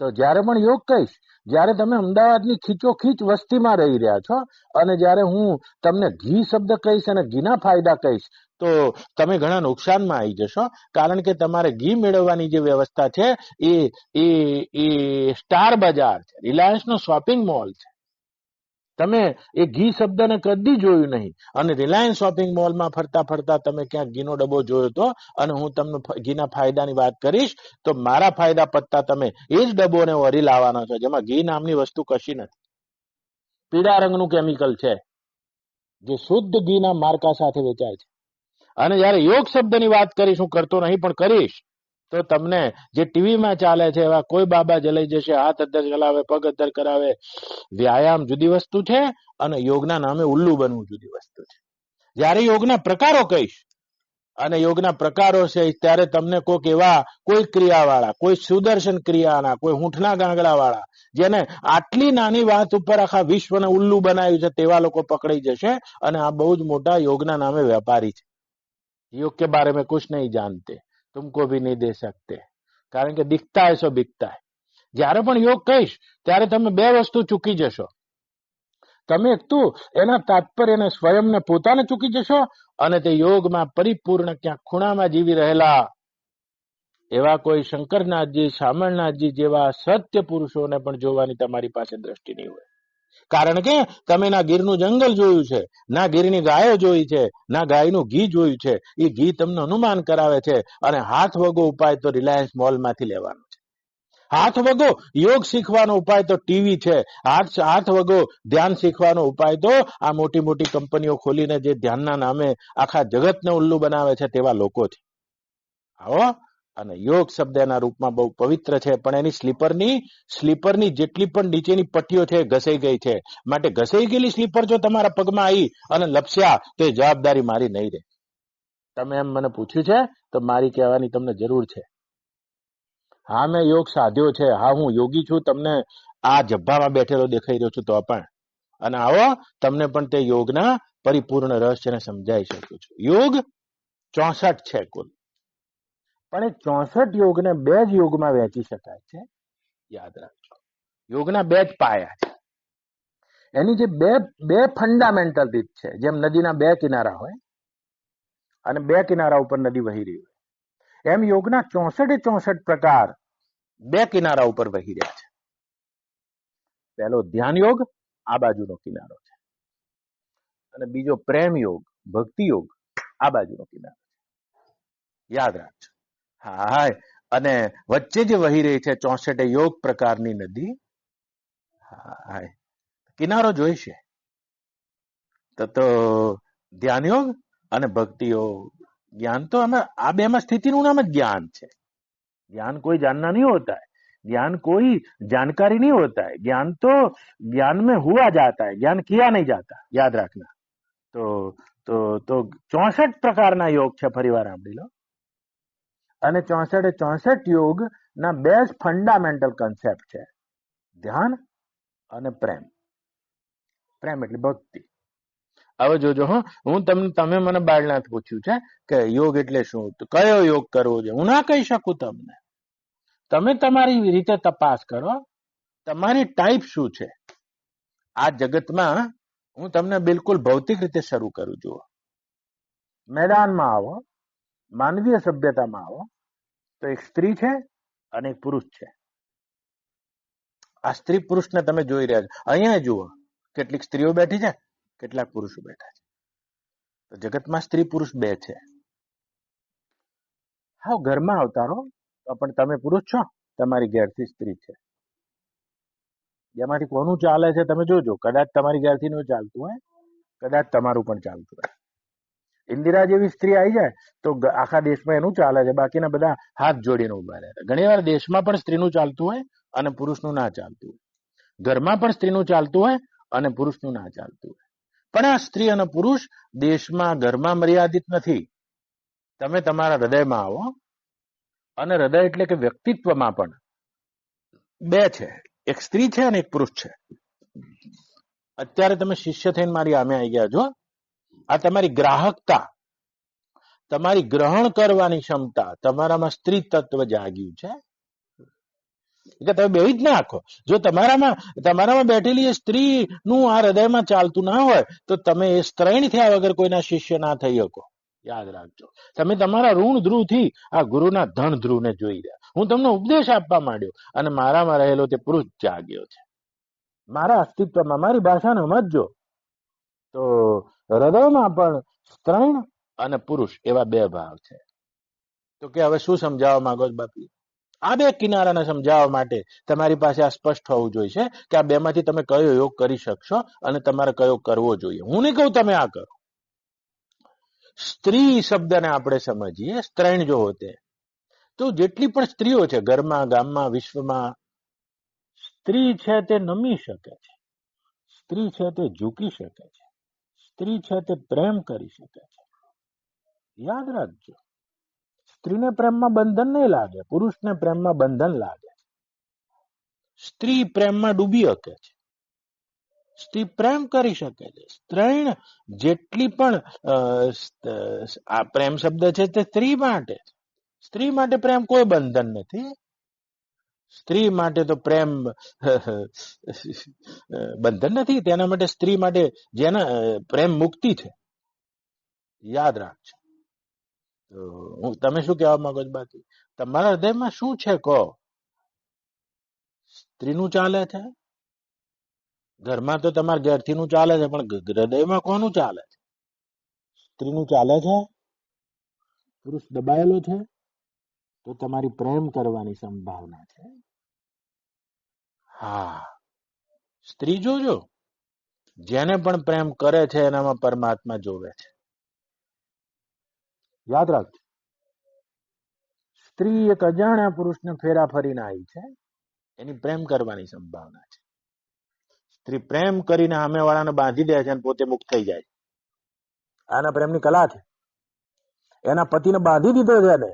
તો જ્યારે પણ યોગ કહીશ, જ્યારે તમે અમદાવાદની ખીચોખીચ વસ્તીમાં રહી રહ્યા છો અને જ્યારે હું તમને ઘી શબ્દ કહીશ અને ઘીના ફાયદા કહીશ, તો તમે ઘણા નુકસાનમાં આવી જશો. કારણ કે તમારે ઘી મેળવવાની જે વ્યવસ્થા છે એ એ એ સ્ટાર બજાર છે, રિલાયન્સનો શોપિંગ મોલ છે. તમે એ ઘી શબ્દને કદી જોયું નહીં અને રિલાયન્સ શોપિંગ મોલમાં ફરતા ફરતા તમે ક્યાંક ઘીનો ડબ્બો જોયો તો અને હું તમને ઘીના ફાયદાની વાત કરીશ તો મારા ફાયદા પત્તા તમે એ જ ડબ્બોને વરી લાવવાનો છો, જેમાં ઘી નામની વસ્તુ કશી નથી. પીળા રંગનું કેમિકલ છે જે શુદ્ધ ઘીના માર્કા સાથે વેચાય છે. અને જયારે યોગ શબ્દની વાત કરીશ, હું કરતો નહીં પણ કરીશ, તો તમને જે ટીવીમાં ચાલે છે એવા કોઈ બાબા જલાઈ જશે, હાથ અદ્ધર ચલાવે, પગ અદ્ધર કરાવે. વ્યાયામ જુદી વસ્તુ છે અને યોગના નામે ઉલ્લુ બનવું જુદી વસ્તુ છે. જ્યારે યોગના પ્રકારો કહીશ અને યોગના પ્રકારો છે ત્યારે તમને કોઈક એવા કોઈ ક્રિયાવાળા, કોઈ સુદર્શન ક્રિયાના, કોઈ હૂંઠના ગાંગડા વાળા, જેને આટલી નાની વાત ઉપર આખા વિશ્વને ઉલ્લુ બનાવ્યું છે, તેવા લોકો પકડાઈ જશે અને આ બહુ જ મોટા યોગના નામે વેપારી છે. योग के बारे में कुछ नहीं जानते, तुमको भी नहीं दे सकते, કારણ કે દિખતા હૈ સો બિકતા હૈ. જ્યારે પણ યોગ કહીશ ત્યારે તમે બે વસ્તુ ચૂકી જશો. તમે એક તો એના તાત્પર્યને, સ્વયંને, પોતાને ચૂકી જશો અને તે યોગમાં પરિપૂર્ણ ક્યાંક ખૂણામાં જીવી રહેલા એવા કોઈ શંકરનાથજી, શામળનાથજી જેવા સત્ય પુરુષોને પણ જોવાની તમારી પાસે દ્રષ્ટિ નહીં હોય. કારણ કે તમે ના ગીરનું જંગલ જોયું છે, ના ગીરની ગાયો જોઈ છે, ના ગાયનું ઘી જોયું છે. એ ઘી તમને અનુમાન કરાવે છે અને હાથ વગો ઉપાય તો રિલાયન્સ મોલમાંથી લેવાનો છે. હાથ વગો યોગ શીખવાનો ઉપાય તો ટીવી છે. હાથ વગો ધ્યાન શીખવાનો ઉપાય તો આ મોટી મોટી કંપનીઓ ખોલીને જે ધ્યાનના નામે આખા જગતને ઉલ્લુ બનાવે છે તેવા લોકો છે. આવો અને યોગ શબ્દના રૂપમાં બહુ પવિત્ર છે, પણ એની સ્લીપરની જેટલી પણ નીચેની પટ્ટીઓ છે ઘસાઈ ગઈ છે. માટે ઘસાઈ ગયેલી સ્લીપર જો તમારા પગમાં આવી અને લપસ્યા તો એ જવાબદારી મારી નહીં રહે. તમે એમ મને પૂછ્યું છે તો મારી કહેવાની તમને જરૂર છે. હા, મેં યોગ સાધ્યો છે, હા હું યોગી છું, તમને આ જબ્બામાં બેઠેલો દેખાઈ રહ્યો છું તો પણ, અને આવો તમને પણ તે યોગના પરિપૂર્ણ રહસ્યને સમજાઈ શકું છું. યોગ 64 છે કુલ, પણ એ 64 યોગને બે જ યોગમાં વહેંચી શકાય છે. યાદ રાખજો, યોગના બે જ પાયા છે. એની જે બે ફંડામેન્ટલ રીત છે, જેમ નદીના બે કિનારા હોય અને બે કિનારા ઉપર નદી વહી રહી હોય, એમ યોગના 64 પ્રકાર બે કિનારા ઉપર વહી રહ્યા છે. પહેલો ધ્યાન યોગ, આ બાજુનો કિનારો છે, અને બીજો પ્રેમ યોગ, ભક્તિ યોગ, આ બાજુનો કિનારો છે. યાદ રાખજો. હા, અને વચ્ચે જે વહી રહી છે 64 યોગ પ્રકારની નદી, હા, કિનારો જોઈશે તો ધ્યાન યોગ અને ભક્તિ યોગ. ज्ञान तो हमें આ બેમાં સ્થિતિનું નામ જ ज्ञान છે. ज्ञान कोई जानना नहीं होता है, ज्ञान कोई जानकारी नहीं होता है, ज्ञान तो ज्ञान में हुआ जाता है, ज्ञान किया नहीं जाता. याद रखना. तो तो तो 64 પ્રકારના યોગ છે, ફરીવાર સાંભળી લો. અને 64 યોગ ના બે જ ફંડામેન્ટલ કન્સેપ્ટ છે, ધ્યાન અને પ્રેમ. પ્રેમ એટલે ભક્તિ. હવે જોજો, હું તમે મને બાળનાથ પૂછ્યું છે કે યોગ એટલે શું, તો કયો યોગ કરવો છે, હું ના કહી શકું તમને. તમે તમારી રીતે તપાસ કરો, તમારી ટાઈપ શું છે. આ જગતમાં હું તમને બિલકુલ ભૌતિક રીતે શરૂ કરું. જુઓ, મેદાનમાં આવો, માનવીય સભ્યતામાં આવો તો એક સ્ત્રી છે અને એક પુરુષ છે. આ સ્ત્રી પુરુષને તમે જોઈ રહ્યા છો. અહીંયા જુઓ, કેટલીક સ્ત્રીઓ બેઠી છે, કેટલાક પુરુષો બેઠા છે. તો જગતમાં સ્ત્રી પુરુષ બે છે. હા, ઘરમાં આવતા રહો, પણ તમે પુરુષ છો, તમારી ઘેરથી સ્ત્રી છે. જેમાંથી કોનું ચાલે છે તમે જોજો. કદાચ તમારી ઘરથી નું ચાલતું હોય, કદાચ તમારું પણ ચાલતું હોય. ઇન્દિરા જેવી સ્ત્રી આવી જાય તો આખા દેશમાં એનું ચાલે છે, બાકીના બધા હાથ જોડીને ઉભા રહે. ઘણી વાર દેશમાં પણ સ્ત્રીનું ચાલતું હોય અને પુરુષનું ના ચાલતું હોય. ઘરમાં પણ સ્ત્રીનું ચાલતું હોય અને પુરુષનું ના ચાલતું હોય. પણ આ સ્ત્રી અને પુરુષ દેશમાં ઘરમાં મર્યાદિત નથી. તમે તમારા હૃદયમાં આવો, અને હૃદય એટલે કે વ્યક્તિત્વમાં પણ બે છે, એક સ્ત્રી છે અને એક પુરુષ છે. અત્યારે તમે શિષ્ય થઈને મારી સામે આવી ગયા છો. આ તમારી ગ્રાહકતા, તમારી ગ્રહણ કરવાની ક્ષમતા, તમારામાં સ્ત્રી તત્વ જાગ્યું છે. એટલે તમે બેહી જ નાખો. જો તમારામાં બેઠેલી એ સ્ત્રીનું આ હૃદયમાં ચાલતું ના હોય તો તમે એ સ્ત્રૈણ થયા વગર કોઈના શિષ્ય ના થઈ શકો. યાદ રાખજો. તમે તમારા ઋણ ધ્રુવથી આ ગુરુના ધન ધ્રુવને જોઈ રહ્યા. હું તમને ઉપદેશ આપવા માંડ્યો અને મારામાં રહેલો તે પુરુષ જાગ્યો છે. મારા અસ્તિત્વમાં મારી ભાષાને સમજજો તો હૃદયમાં પણ સ્ત્રૈણ અને પુરુષ એવા બે ભાવ છે. તો કે હવે શું સમજાવવા માંગો છો બાપી? આ બે કિનારાને સમજાવવા માટે તમારી પાસે આ સ્પષ્ટ હોવું જોઈએ કે આ બેમાંથી તમે કયો યોગ કરી શકશો અને તમારે કયો કરવો જોઈએ. હું નહીં કહું તમે આ કરો. સ્ત્રી શબ્દને આપણે સમજીએ, સ્ત્રૈણ જો હોતે તો જેટલી પણ સ્ત્રીઓ છે ઘરમાં, ગામમાં, વિશ્વમાં, સ્ત્રી છે તે નમી શકે છે, સ્ત્રી છે તે ઝૂકી શકે છે, સ્ત્રી છે તે પ્રેમ કરી શકે છે. યાદ રાખજો. સ્ત્રીને પ્રેમમાં બંધન નહીં લાગે, પુરુષને પ્રેમમાં બંધન લાગે. સ્ત્રી પ્રેમમાં ડૂબી શકે છે, સ્ત્રી પ્રેમ કરી શકે છે. સ્ત્રૈણ જેટલી પણ આ પ્રેમ શબ્દ છે તે સ્ત્રી માટે છે. સ્ત્રી માટે પ્રેમ કોઈ બંધન નથી. સ્ત્રી માટે તો પ્રેમ બંધન નથી. તેના માટે સ્ત્રી માટે જેના પ્રેમ મુક્તિ છે. યાદ રાખજો. તમે શું કહેવા માંગો છો બાકી? તમારા હૃદયમાં શું છે કહો? સ્ત્રીનું ચાલે છે? ઘરમાં તો તમારા ઘરથીનું ચાલે છે, પણ હૃદયમાં કોનું ચાલે છે? સ્ત્રીનું ચાલે છે? પુરુષ દબાયેલો છે તો તમારી પ્રેમ કરવાની સંભાવના છે. હા, સ્ત્રી જોજો, જેને પણ પ્રેમ કરે છે એનામાં પરમાત્મા જોવે છે. યાદ રાખજો. સ્ત્રી એક અજાણ્યા પુરુષને ફેરા ફરીને આવી છે, એની પ્રેમ કરવાની સંભાવના છે. સ્ત્રી પ્રેમ કરીને સામેવાળાને બાંધી દે છે અને પોતે મુક્ત થઈ જાય છે. આના પ્રેમની કલા છે. એના પતિને બાંધી દીધો છે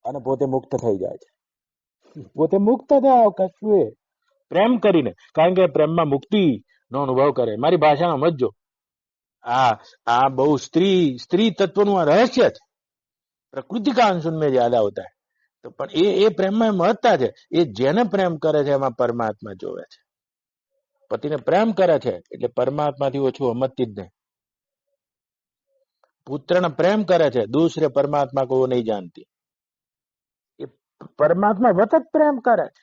અને પોતે મુક્ત થઈ જાય છે. પોતે મુક્ત થાવ કશું એ પ્રેમ કરીને, કારણ કે પ્રેમમાં મુક્તિ નો અનુભવ કરે. મારી ભાષામાં સમજો. આ બહુ સ્ત્રી તત્વનું આ રહસ્ય છે. પ્રકૃતિ કા અંશ ઉનમેं જ્યાદા હોતા है. તો પણ એ પ્રેમમાં મહત્તા છે. એ જેને પ્રેમ કરે છે એમાં પરમાત્મા જોવે છે. પતિને પ્રેમ કરે છે એટલે પરમાત્માથી ઓછું સમજતી જ નહીં. પુત્રને પ્રેમ કરે છે, દૂસરે પરમાत्मा को वो नहीं जानती. એ પરમાત્મા વતત પ્રેમ કરે છે.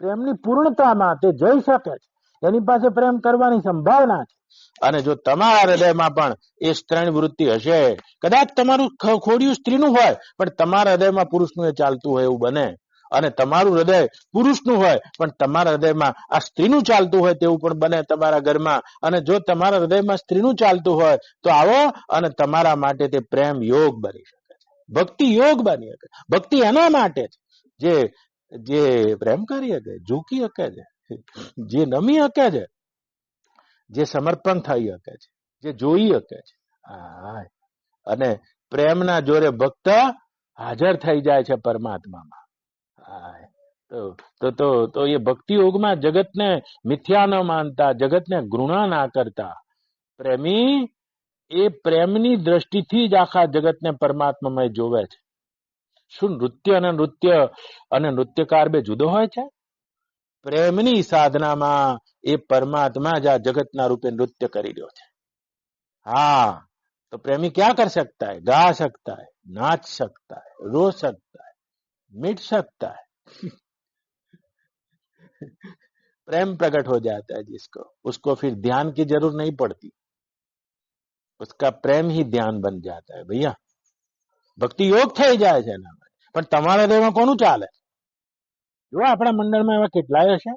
પ્રેમની પૂર્ણતામાં તે જઈ શકે છે. એની પાસે પ્રેમ કરવાની સંભાવના છે. અને જો તમારા હૃદયમાં પણ એ સ્ત્રૈણ વૃત્તિ હશે, કદાચ તમારું ખોડિયું સ્ત્રીનું હોય પણ તમારા હૃદયમાં પુરુષનું એ ચાલતું હોય એવું બને, અને તમારું હૃદય પુરુષનું હોય પણ તમારા હૃદયમાં આ સ્ત્રીનું ચાલતું હોય તેવું પણ બને તમારા ઘરમાં. અને જો તમારા હૃદયમાં સ્ત્રીનું ચાલતું હોય તો આવો અને તમારા માટે તે પ્રેમ યોગ બની શકે છે, ભક્તિ યોગ બની શકે. ભક્તિ એના માટે છે જે પ્રેમ કરી શકે, ઝૂકી શકે છે, જે નમી શકે છે, જે સમર્પણ થઈ શકે છે, જે જોઈ શકે છે. અને પ્રેમના જોરે ભક્ત હાજર થઈ જાય છે પરમાત્મામાં. તો એ ભક્તિ યોગમાં જગતને મિથ્યા ન માનતા, જગતને ઘૃણા ના કરતા પ્રેમી એ પ્રેમની દ્રષ્ટિથી જ આખા જગતને પરમાત્મામય જોવે છે. શું નૃત્ય અને નૃત્યકાર બે જુદો હોય છે? પ્રેમની સાધનામાં એ પરમાત્મા જ આ જગતના રૂપે નૃત્ય કરી રહ્યો છે. हाँ, तो प्रेमी क्या कर सकता है? गा सकता है, नाच सकता है, रो सकता है, मिट सकता है. प्रेम प्रकट हो जाता है जिसको, उसको फिर ध्यान की जरूरत नहीं पड़ती, उसका प्रेम ही ध्यान बन जाता है. भैया ભક્તિ યોગ થઈ જાય છે એનામાં. પણ તમારા હૃદયમાં કોનું ચાલે? જો આપણા મંડળમાં એવા કેટલાય હશે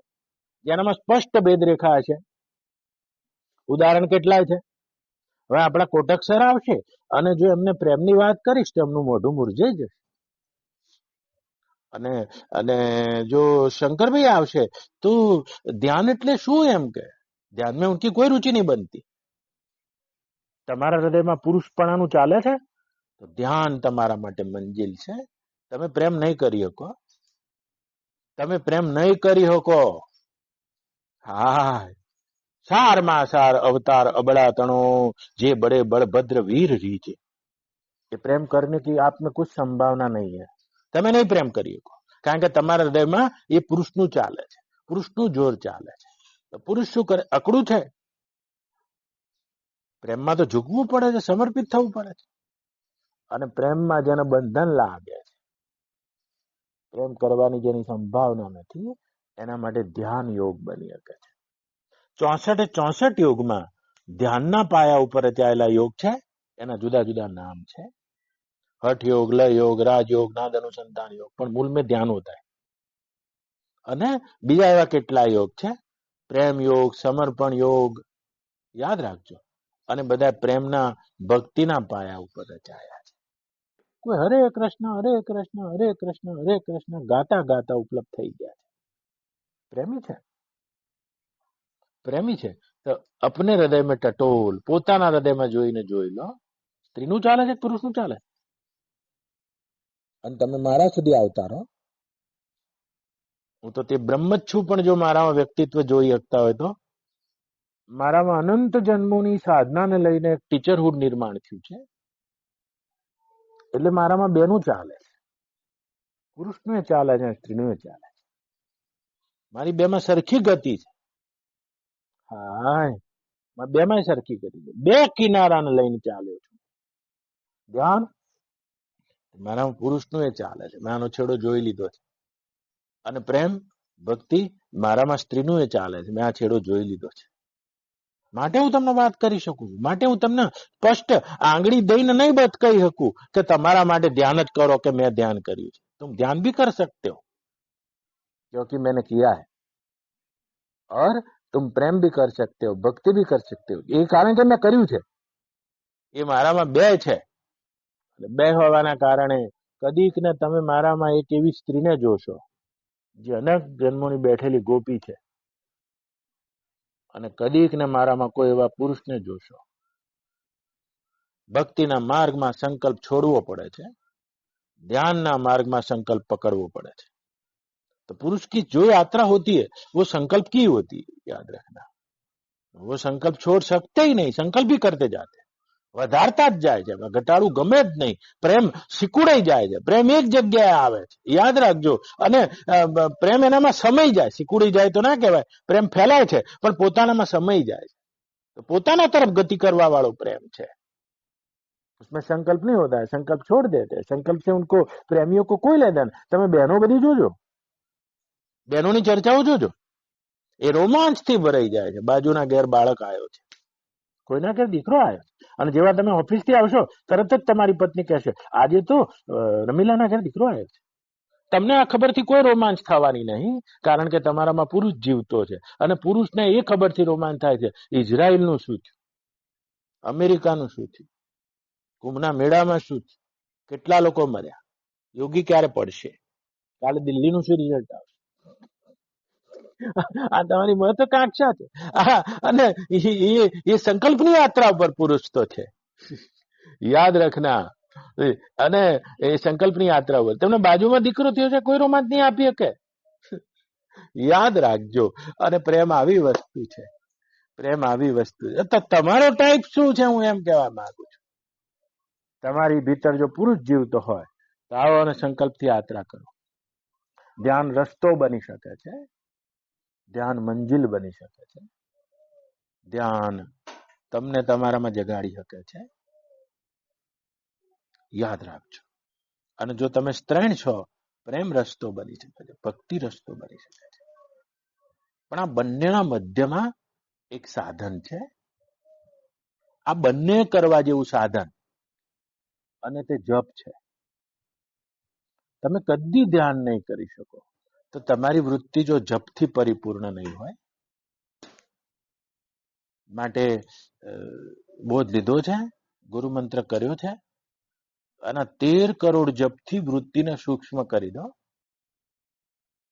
જેનામાં સ્પષ્ટ ભેદ રેખા છે. ઉદાહરણ કેટલાય છે. હવે આપણા કોટક સર આવશે અને જો એમને પ્રેમની વાત કરીશ તો એમનું મોઢું મુરઝાઈ જશે. અને અને જો શંકરભાઈ આવશે તો ધ્યાન એટલે શું એમ કે ધ્યાન में उनकी कोई रुचि नहीं बनती. તમારા હૃદયમાં પુરુષપણાનું ચાલે છે તો ધ્યાન તમારા માટે મંજિલ છે. તમે પ્રેમ નહીં કરી શકો. તમે પ્રેમ નહીં કરી શકો. હા, सार सार अवतार अबड़ा तणो जे बड़े बड़भद्र वीर रीचे. ये प्रेम करने की आप में कुछ संभावना नहीं है. તમે નહીં પ્રેમ કરી શકો કારણ કે તમારા હૃદયમાં એ પુરુષનું ચાલે છે, પુરુષનું જોર ચાલે છે. તો પુરુષ શું કરે? અકડું છે. પ્રેમમાં તો ઝૂકવું પડે છે, સમર્પિત થવું પડે છે. અને પ્રેમમાં જેને બંધન લાગે છે, પ્રેમ કરવાની જેની સંભાવના નથી, એના માટે ધ્યાન યોગ બની શકે છે. 64 યોગમાં ધ્યાનના પાયા ઉપર રચાયેલા યોગ છે. એના જુદા જુદા નામ છે. हठ योग, लय योग, राजयोग, नाद अनुसंधान योग, પણ મૂળ में ધ્યાન હોતા है. અને બીજા એવા કેટલા યોગ છે. પ્રેમ યોગ, સમર્પણ યોગ, યાદ રાખજો. અને બધા પ્રેમના ભક્તિના પાયા ઉપર રચાયા છે. કોઈ હરે કૃષ્ણ હરે કૃષ્ણ હરે કૃષ્ણ હરે કૃષ્ણ ગાતા ગાતા ઉપલબ્ધ થઈ ગયા છે. પ્રેમી છે, પ્રેમી છે. તો अपने हृदय में टटोल, પોતાના હૃદયમાં જોઈને જોઈ લો. સ્ત્રીનું ચાલે છે, પુરુષનું ચાલે. અને તમે મારા સુધી આવતા રહો. હું તો તે બ્રહ્મ જ છું, પણ જો મારામાં વ્યક્તિત્વ જોઈ શકતા હોય તો મારામાં અનંત જન્મોની સાધનાને લઈને એક ટીચરહુડ નિર્માણ થયું છે. એટલે મારામાં બેનું ચાલે છે. પુરુષનું ચાલે છે, સ્ત્રીનું ચાલે છે. મારી બેમાં સરખી ગતિ છે. હા, બેમાં સરખી ગતિ છે. બે કિનારાને લઈને ચાલ્યો છું. ધ્યાન મારામાં પુરુષનું ચાલે છે. મેં આનો છેડો જોઈ લીધો છે. અને પ્રેમ ભક્તિ મારામાં સ્ત્રીનું ચાલે છે. મેં આ છેડો જોઈ લીધો છે. માટે હું તમને વાત કરી શકું છું. માટે હું તમને સ્પષ્ટ આંગળી દઈને નહીં બત કહી શકું કે તમારા માટે ધ્યાન જ કરો કે મેં ધ્યાન કર્યું છે. तुम ध्यान भी कर सकते हो क्योंकि मैंने किया है, और तुम प्रेम भी कर सकते हो, भक्ति भी कर सकते हो. એ કારણ કે મેં કર્યું છે. એ મારામાં બે છે. બે હોવાના કારણે કદીક ને તમે મારામાં એક એવી સ્ત્રીને જોશો જે અનેક જન્મોની બેઠેલી ગોપી છે, અને કદીક ને મારામાં કોઈ એવા પુરુષને જોશો. ભક્તિના માર્ગમાં સંકલ્પ છોડવો પડે છે, ध्यानના માર્ગમાં સંકલ્પ પકડવો પડે છે. तो पुरुष की जो यात्रा होती है वो संकल्प की होती है. याद रखना, वो संकल्प छोड़ सकते ही नहीं. संकल्प भी करते जाते, વધારતા જ જાય છે. ઘટાડું ગમે જ નહીં. પ્રેમ સિકુડાઈ જાય છે. પ્રેમ એક જગ્યાએ આવે છે, યાદ રાખજો. અને પ્રેમ એનામાં સમય જાય. સિકુડી જાય તો ના કહેવાય. પ્રેમ ફેલાય છે પણ પોતાનામાં સમય જાય છે. તો પોતાના તરફ ગતિ કરવા વાળો પ્રેમ છે. उसमें संकल्प नहीं होता है. संकल्प छोड़ देते हैं. संकल्प से उनको, प्रेमियों को कोई लेना नहीं. તમે બહેનો બધી જોજો, બહેનોની ચર્ચાઓ જોજો, એ રોમાંચથી ભરાઈ જાય છે. બાજુના ઘેર બાળક આવ્યો છે, કોઈના ઘેર દીકરો આવ્યો, અને જેવા તમે ઓફિસથી આવશો તરત જ તમારી પત્ની કહેશે આજે તો રમીલાના ઘેર દીકરો આવ્યો છે. તમને આ ખબરથી કોઈ રોમાંચ થવાની નહીં, કારણ કે તમારામાં પુરુષ જીવતો છે. અને પુરુષને એ ખબરથી રોમાંચ થાય છે ઇઝરાયલનું શું થયું, અમેરિકાનું શું થયું, કુંભના મેળામાં શું થયું, કેટલા લોકો મર્યા, યોગી ક્યારે પડશે, કાલે દિલ્હીનું શું રિઝલ્ટ આવશે. આ તમારી મહત્વાકાંક્ષા છે. અને એ સંકલ્પની યાત્રા ઉપર પુરુષ તો છે, યાદ રાખના. અને એ સંકલ્પની યાત્રા ઉપર તમને બાજુમાં દીકરો થયો છે, કોઈ રોમાંચ નહીં આપી શકે. યાદ રાખજો. અને પ્રેમ આવી વસ્તુ છે, પ્રેમ આવી વસ્તુ છે. તો તમારો ટાઈપ શું છે હું એમ કહેવા માંગુ છું. તમારી ભીતર જો પુરુષ જીવતો હોય તો આવો અને સંકલ્પથી યાત્રા કરો. ધ્યાન રસ્તો બની શકે છે, ધ્યાન મંજિલ બની શકે છે, ધ્યાન તમને તમારામાં જગાડી શકે છે. યાદ રાખજો. અને જો તમે સ્ત્રીણ છો, પ્રેમ રસ્તો બની શકે છે, ભક્તિ રસ્તો બની શકે છે. પણ આ બંનેના મધ્યમાં એક સાધન છે. આ બંને કરવા જેવું સાધન, અને તે જપ છે. તમે કદી ધ્યાન નહીં કરી શકો તો તમારી વૃત્તિ જો જપથી પરિપૂર્ણ નહીં હોય, માટે બોધ લીધો છે, ગુરુ મંત્ર કર્યો છે, અને 13 કરોડ જપથી વૃત્તિને સૂક્ષ્મ કરી દો.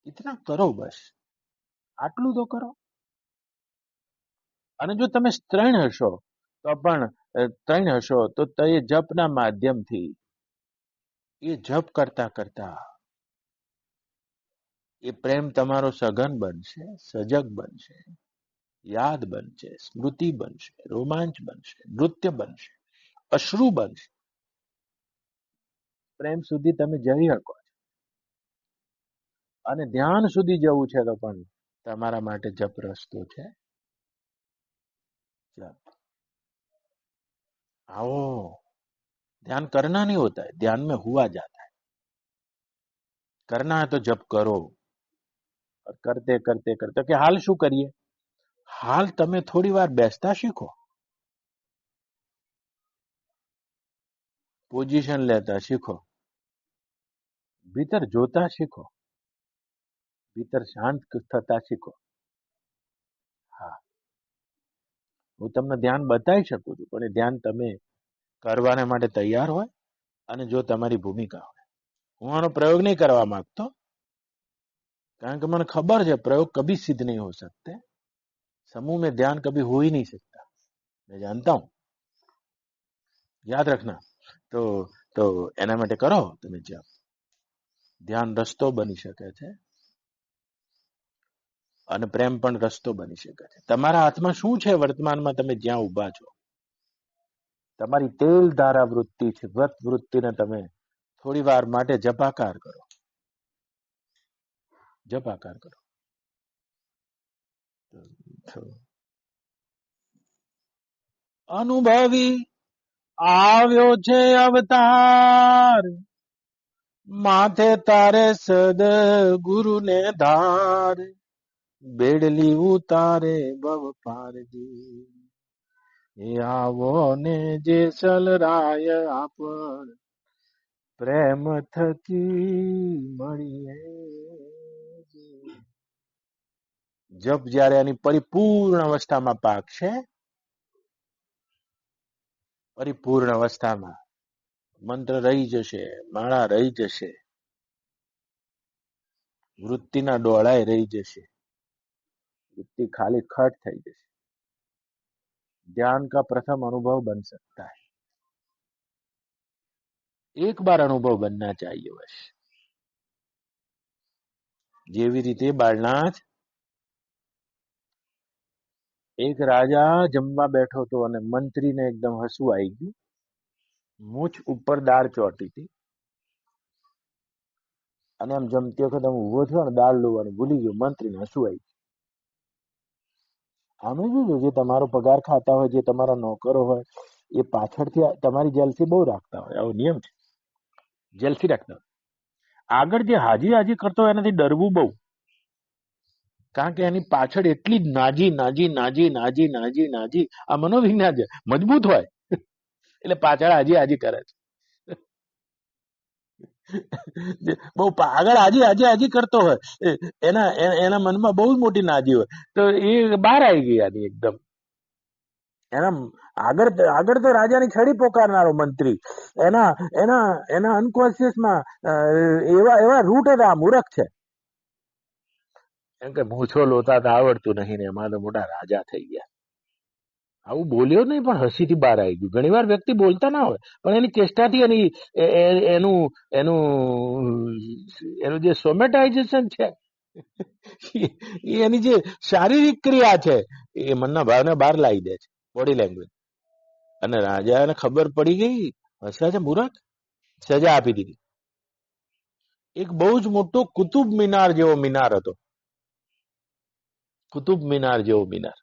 ઇતના કરો, બસ આટલું તો કરો. અને જો તમે ત્રણ હશો તો એ જપના માધ્યમથી એ જપ કરતા કરતા એ પ્રેમ તમારો સઘન બનશે, સજગ બનશે, યાદ બનશે, સ્મૃતિ બનશે, રોમાંચ બનશે, નૃત્ય બનશે, અશ્રુ બનશે. પ્રેમ સુધી તમે જઈ શકો છો. અને ધ્યાન સુધી જવું છે તો પણ તમારા માટે જપ રસ્તો છે. जप आओ, ध्यान करना नहीं होता है, ध्यान में हुआ जाता है. करना है तो जप करो. और करते करते करते कि हाल शू करिए, हाल तमे थोड़ी वार बेसता शीखो, पोजीशन लेता शीखो, भीतर जोता शीखो, भीतर शांत थता शीखो. हाँ, હું તમને ધ્યાન બતાવી શકું છું, પણ એ ધ્યાન તમે કરવાને માટે તૈયાર હોય અને જો તમારી ભૂમિકા હોય. હું આનો પ્રયોગ નહીં કરવા માંગતો, કારણ કે મને ખબર છે प्रयोग कभी सिद्ध नहीं हो सकते, समूह में ध्यान कभी हो ही नहीं सकता, मैं जानता हूं. याद रखना. तो એના માટે કરો તમે જપ. ધ્યાન રસ્તો બની શકે છે અને પ્રેમ પણ રસ્તો બની શકે છે. તમારા હાથમાં શું છે વર્તમાનમાં, તમે જ્યાં ઊભા છો, તમારી તેલ ધારા વૃત્તિ છે, વ્રત વૃત્તિને તમે થોડી વાર માટે જપાકાર કરો, જપાકાર કરો. અનુભવી આવ્યો છે અવતાર, માથે તારે સદ ગુરુને ધાર, બેડલી ઉતારે ભવ પારજી. એ આવો ને જે સલરાય આપણ, પ્રેમ થકી મળીએ. જપ જ્યારે એની પરિપૂર્ણ અવસ્થામાં પાકશે, પરિપૂર્ણ અવસ્થામાં મંત્ર રહી જશે, માળા રહી જશે, વૃત્તિના ડોળાય રહી જશે, वृत्ति खाली खट થઈ જશે. ध्यान का प्रथम अनुभव बन सकता है, एक बार अनुभव बनना चाहिए बस. જેવી રીતે બાળનાથ એક રાજા જમવા બેઠો હતો અને મંત્રીને એકદમ હસવું આવી ગયું, મૂછ ઉપર દાળ ચોટી હતી અને આમ જમતી વખત આમ ઉભો થયો અને દાળ લોવાનું ભૂલી ગયો, મંત્રીને હસવું આવી ગયું. આમે જોજો, જે તમારો પગાર ખાતા હોય, જે તમારા નોકરો હોય, એ પાછળથી તમારી જેલસી બહુ રાખતા હોય. આવો નિયમ છે, જેલસી રાખતા હોય. આગળ જે હાજી હાજી કરતો હોય એનાથી ડરવું બહુ, કારણ કે એની પાછળ એટલી જ નાજી નાજી નાજી નાજી નાજી નાજી આ મનોવિજ્ઞાન છે, મજબૂત હોય એટલે પાછળ હાજી હાજી કરે છે. બહુ આગળ હાજી હાજી હાજી કરતો હોય, એના મનમાં બહુ જ મોટી નાજી હોય, તો એ બહાર આવી ગઈ આની એકદમ. એના આગળ તો રાજાની છડી પોકારનારો મંત્રી, એના અનકોન્શિયસમાં એવા રૂટ હતા, મૂરખ છે. એમ કે મૂછો લોતા તો આવડતું નહીં ને એમાં તો મોટા રાજા થઈ ગયા. આવું બોલ્યો નહીં, પણ હસીથી બહાર આવી ગયું. ઘણી વાર વ્યક્તિ બોલતા ના હોય, પણ એની ચેષ્ટાથી એનું એનું જે સોમેટાઇઝેશન છે, એની જે શારીરિક ક્રિયા છે, એ મનના ભાવને બહાર લાવી દે છે, બોડી લેંગ્વેજ. અને રાજાને ખબર પડી ગઈ, હસે છે મૂરખ, સજા આપી દીધી. એક બહુ જ મોટો કુતુબ મિનાર જેવો મિનાર હતો, કુતુબ મિનાર જેવો મિનાર.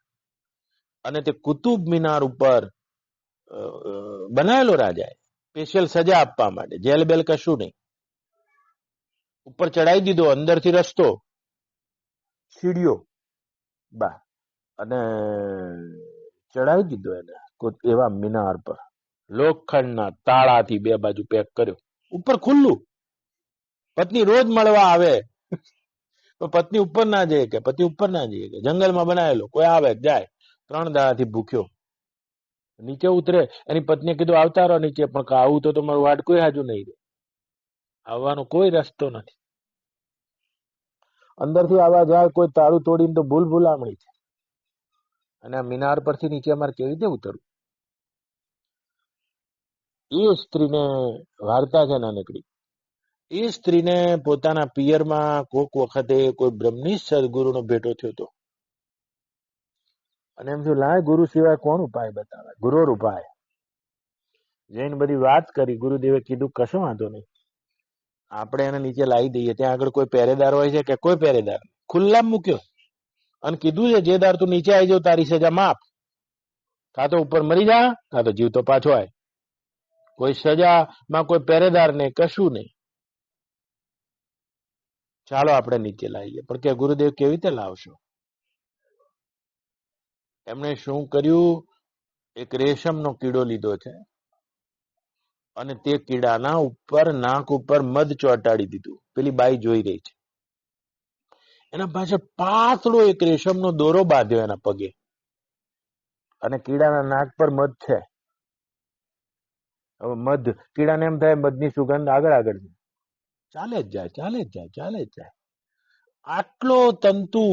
અને તે કુતુબ મિનાર ઉપર બનાવેલો રાજાએ સ્પેશિયલ સજા આપવા માટે, જેલ બેલ કશું નહીં. ઉપર ચડાવી દીધો, અંદરથી રસ્તો, સીડીઓ બા, અને ચડાવી દીધો એને એવા મિનાર પર, લોખંડના તાળાથી બે બાજુ પેક કર્યો, ઉપર ખુલ્લું. પત્ની રોજ મળવા આવે, તો પત્ની ઉપર ના જઈએ કે પતિ ઉપર ના જઈએ કે જંગલમાં બનાવેલો, કોઈ આવે જાય, 3 દાડાથી ભૂખ્યો નીચે ઉતરે, એની પત્નીએ કીધું આવતા રહો નીચે, પણ આવું તો તમારું વાટકું હાજુ નહીં રહે, આવવાનો કોઈ રસ્તો નથી. અંદરથી આવા જાય, કોઈ તાળું તોડીને તો ભૂલ ભૂલામણી છે. અને આ મિનાર પરથી નીચે અમારે કેવી રીતે ઉતરવું? એ સ્ત્રીને વાર્તા છે નાનકડી. એ સ્ત્રીને પોતાના પિયરમાં કોક વખતે કોઈ બ્રહ્મનિષ્ઠ સદગુરુનો ભેટો થયો હતો, અને એમ થયું લાય ગુરુ સિવાય કોણ ઉપાય બતાવે, ગુરુર ઉપાય. જઈને બધી વાત કરી. ગુરુદેવે કીધું કશો વાંધો નહીં, આપણે એને નીચે લાવી દઈએ. ત્યાં આગળ કોઈ પહેરેદાર હોય છે કે કોઈ પહેરેદાર? ખુલ્લા મૂક્યો અને કીધું છે જે દાર તું નીચે આવી જાવ તારી સજા માફ, કાં તો ઉપર મરી જા કાં તો જીવતો પાછો આય. કોઈ સજામાં કોઈ પહેરેદાર નહીં, કશું નહીં. ચાલો આપણે નીચે લાવીએ. પણ કે ગુરુદેવ કેવી રીતે લાવશો? એમણે શું કર્યું? એક રેશમનો કીડો લીધો છે અને તે કીડાના ઉપર નાક ઉપર મધ ચોંટાડી દીધું. પેલી બાઈ જોઈ રહી છે. એના પાછળ પાતળો એક રેશમનો દોરો બાંધ્યો એના પગે, અને કીડાના નાક પર મધ છે. હવે મધ, કીડાને એમ થાય મધની સુગંધ આગળ આગળ છે, ચાલે જ જાય, ચાલે જ જાય, ચાલે જ જાય. આટલો તંતુ.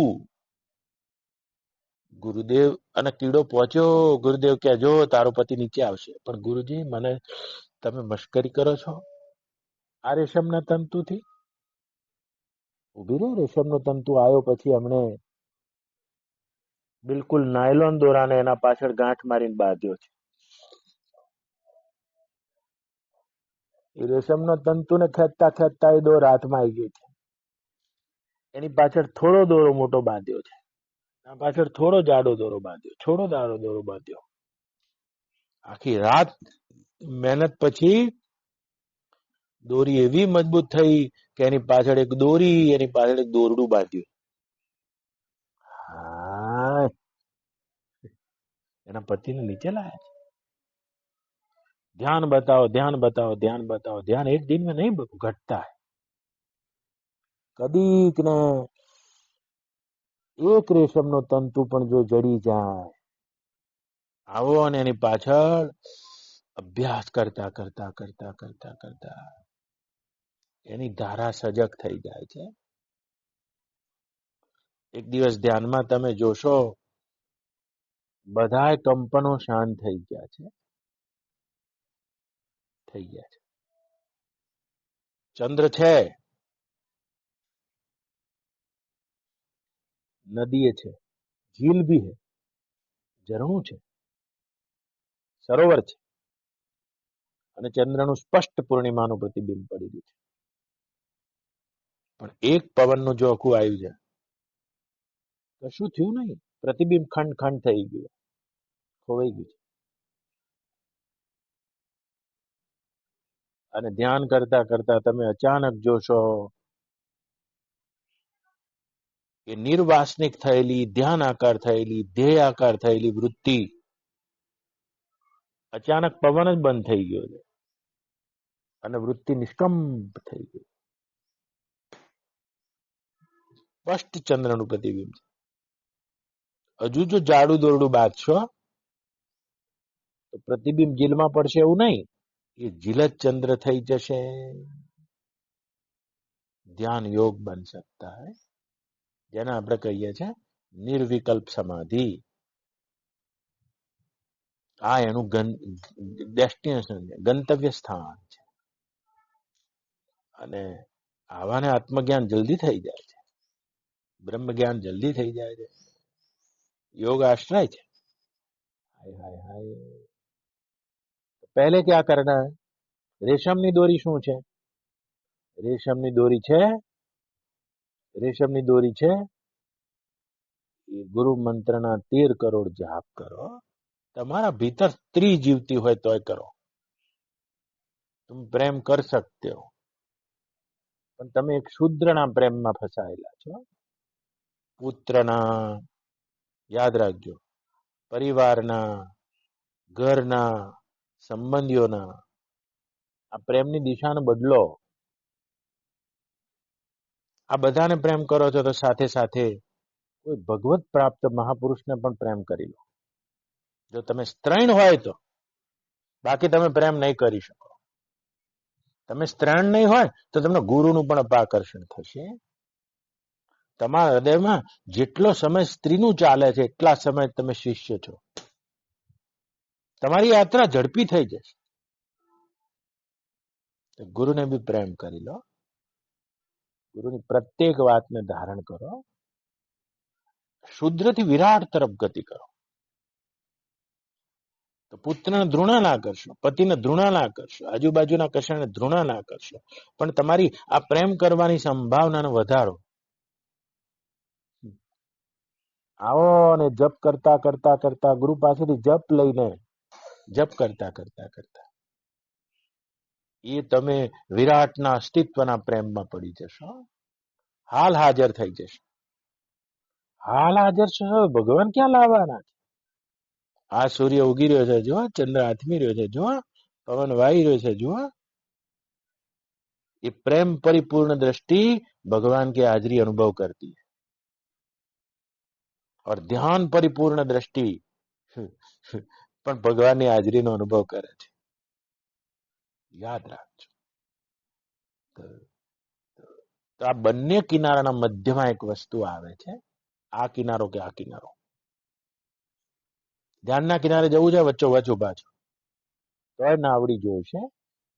ગુરુદેવ અને કીડો પહોંચ્યો. ગુરુદેવ કે જો તારો પતિ નીચે આવશે. પણ ગુરુજી મને તમે મશ્કરી કરો છો આ રેશમના તંતુથી? ઉભી રહે. રેશમનો તંતુ આવ્યો પછી એમણે બિલકુલ નાયલોન દોરાને એના પાછળ ગાંઠ મારીને બાંધ્યો છે. એ રેશમનો તંતુને ખેંચતા ખેંચતા એ દોર હાથમાં આવી ગઈ છે. એની પાછળ થોડો દોરો મોટો બાંધ્યો છે, એના પાછળ થોડો જાડો દોરો બાંધ્યો, થોડો જાડો દોરો બાંધ્યો. આખી રાત મહેનત પછી દોરી એવી મજબૂત થઈ કે એની પાછળ એક દોરી, એની પાછળ એક દોરડું બાંધ્યું. હા, એના પતિને નીચે લાયા છે. ध्यान बताओ, ध्यान बताओ, ध्यान बताओ. ध्यान एक दिन में नहीं घटता है. કદીક ને એક રેશમનો તંતુ પણ જો જડી જાય, આવો અને એની પાછળ અભ્યાસ કરતા કરતા કરતા કરતા કરતા એની ધારા સજગ થઈ જાય છે. એક દિવસ ધ્યાનમાં તમે જોશો બધાય કંપનો શાંત થઈ ગયા છે, થઈ ગયા છે. ચંદ્ર છે, નદી છે, झील भी है, ઝરણું છે, સરોવર છે, અને ચંદ્રનું સ્પષ્ટ પૂર્ણિમાનું પ્રતિબિંબ પડી રહ્યું છે. પણ એક પવનનું ઝોકું આવ્યું છે, કશું થયું નહીં. પ્રતિબિંબ ખંડ ખંડ થઈ ગયું, ખોવાઈ ગયું છે. અને ધ્યાન કરતા કરતા તમે અચાનક જોશો કે નિર્વાસનિક થયેલી, ધ્યાન આકાર થયેલી, ધ્યેય આકાર થયેલી વૃત્તિ અચાનક પવન જ બંધ થઈ ગયો છે અને વૃત્તિ નિષ્કંપ થઈ ગઈ. સ્પષ્ટ ચંદ્રનું પ્રતિબિંબ છે. હજુ જો જાડું દોરડું બાંધશો તો પ્રતિબિંબ જીલમાં પડશે એવું નહીં, એ જીલ જ ચંદ્ર થઈ જશે. ધ્યાન યોગ બન सकता है, જેને આપણે કહીએ છીએ નિર્વિકલ્પ સમાધિ. આ એનું ડેસ્ટિનેશન છે, ગંતવ્ય સ્થાન છે. અને આવાને આત્મજ્ઞાન જલ્દી થઈ જાય છે, બ્રહ્મ જ્ઞાન જલ્દી થઈ જાય છે. યોગ આશ્રય છે. હાય હાય હાય. પહેલે ક્યાં કરના હૈ? રેશમની દોરી શું છે? રેશમની દોરી છે, રેશમની દોરી છે એ ગુરુ મંત્રના 13 કરોડ જાપ કરો. તમારા ભીતર સ્ત્રી જીવતી હોય તોય કરો. તમે પ્રેમ કર સકતે હો, પણ તમે એક શૂદ્રના પ્રેમમાં ફસાયેલા છો. પુત્રના, યાદ રાખજો, પરિવારના, ઘરના, સંબંધીઓના આ પ્રેમની દિશાને બદલો. આ બધાને પ્રેમ કરો છો તો સાથે સાથે કોઈ ભગવત પ્રાપ્ત મહાપુરુષને પણ પ્રેમ કરી લો. જો તમે સ્ત્રૈણ હોય તો, બાકી તમે પ્રેમ નહીં કરી શકો. તમે સ્ત્રૈણ નહીં હોય તો તમને ગુરુનું પણ અપાકર્ષણ થશે. તમારા હૃદયમાં જેટલો સમય સ્ત્રીનું ચાલે છે એટલા સમય તમે શિષ્ય છો. તમારી યાત્રા ઝડપી થઈ જશે. ગુરુને બી પ્રેમ કરી લો. ગુરુની પ્રત્યેક વાતને ધારણ કરો. શુદ્રથી વિરાટ તરફ ગતિ કરો. તો પુત્રને ધૃણા ના કરશો, પતિને ધૃણા ના કરશો, આજુબાજુના કશાને ધૃણા ના કરશો, પણ તમારી આ પ્રેમ કરવાની સંભાવનાને વધારો. આવો અને જપ કરતા કરતા કરતા ગુરુ પાસેથી જપ લઈને જપ કરતા કરતા કરતા એ તમે વિરાટના અસ્તિત્વના પ્રેમમાં પડી જશો. હાલ હાજર થઈ જશો. હાલ હાજર છો. ભગવાન ક્યાં લાવવાના? આ સૂર્ય ઉગી રહ્યો છે જો, ચંદ્ર આથમી રહ્યો છે જો, પવન વાઈ રહ્યો છે જો. ये प्रेम परिपूर्ण दृष्टि भगवान की हाजिरी अनुभव करती है और ध्यान परिपूर्ण दृष्टि પણ ભગવાનની હાજરીનો અનુભવ કરે છે. યાદ રાખજો. તો આ બંને કિનારાના મધ્યમાં એક વસ્તુ આવે છે. આ કિનારો કે આ કિનારો. ધ્યાનના કિનારે જવું છે, વચ્ચો વચ ઉભા છો તો નાવડી જોઈશે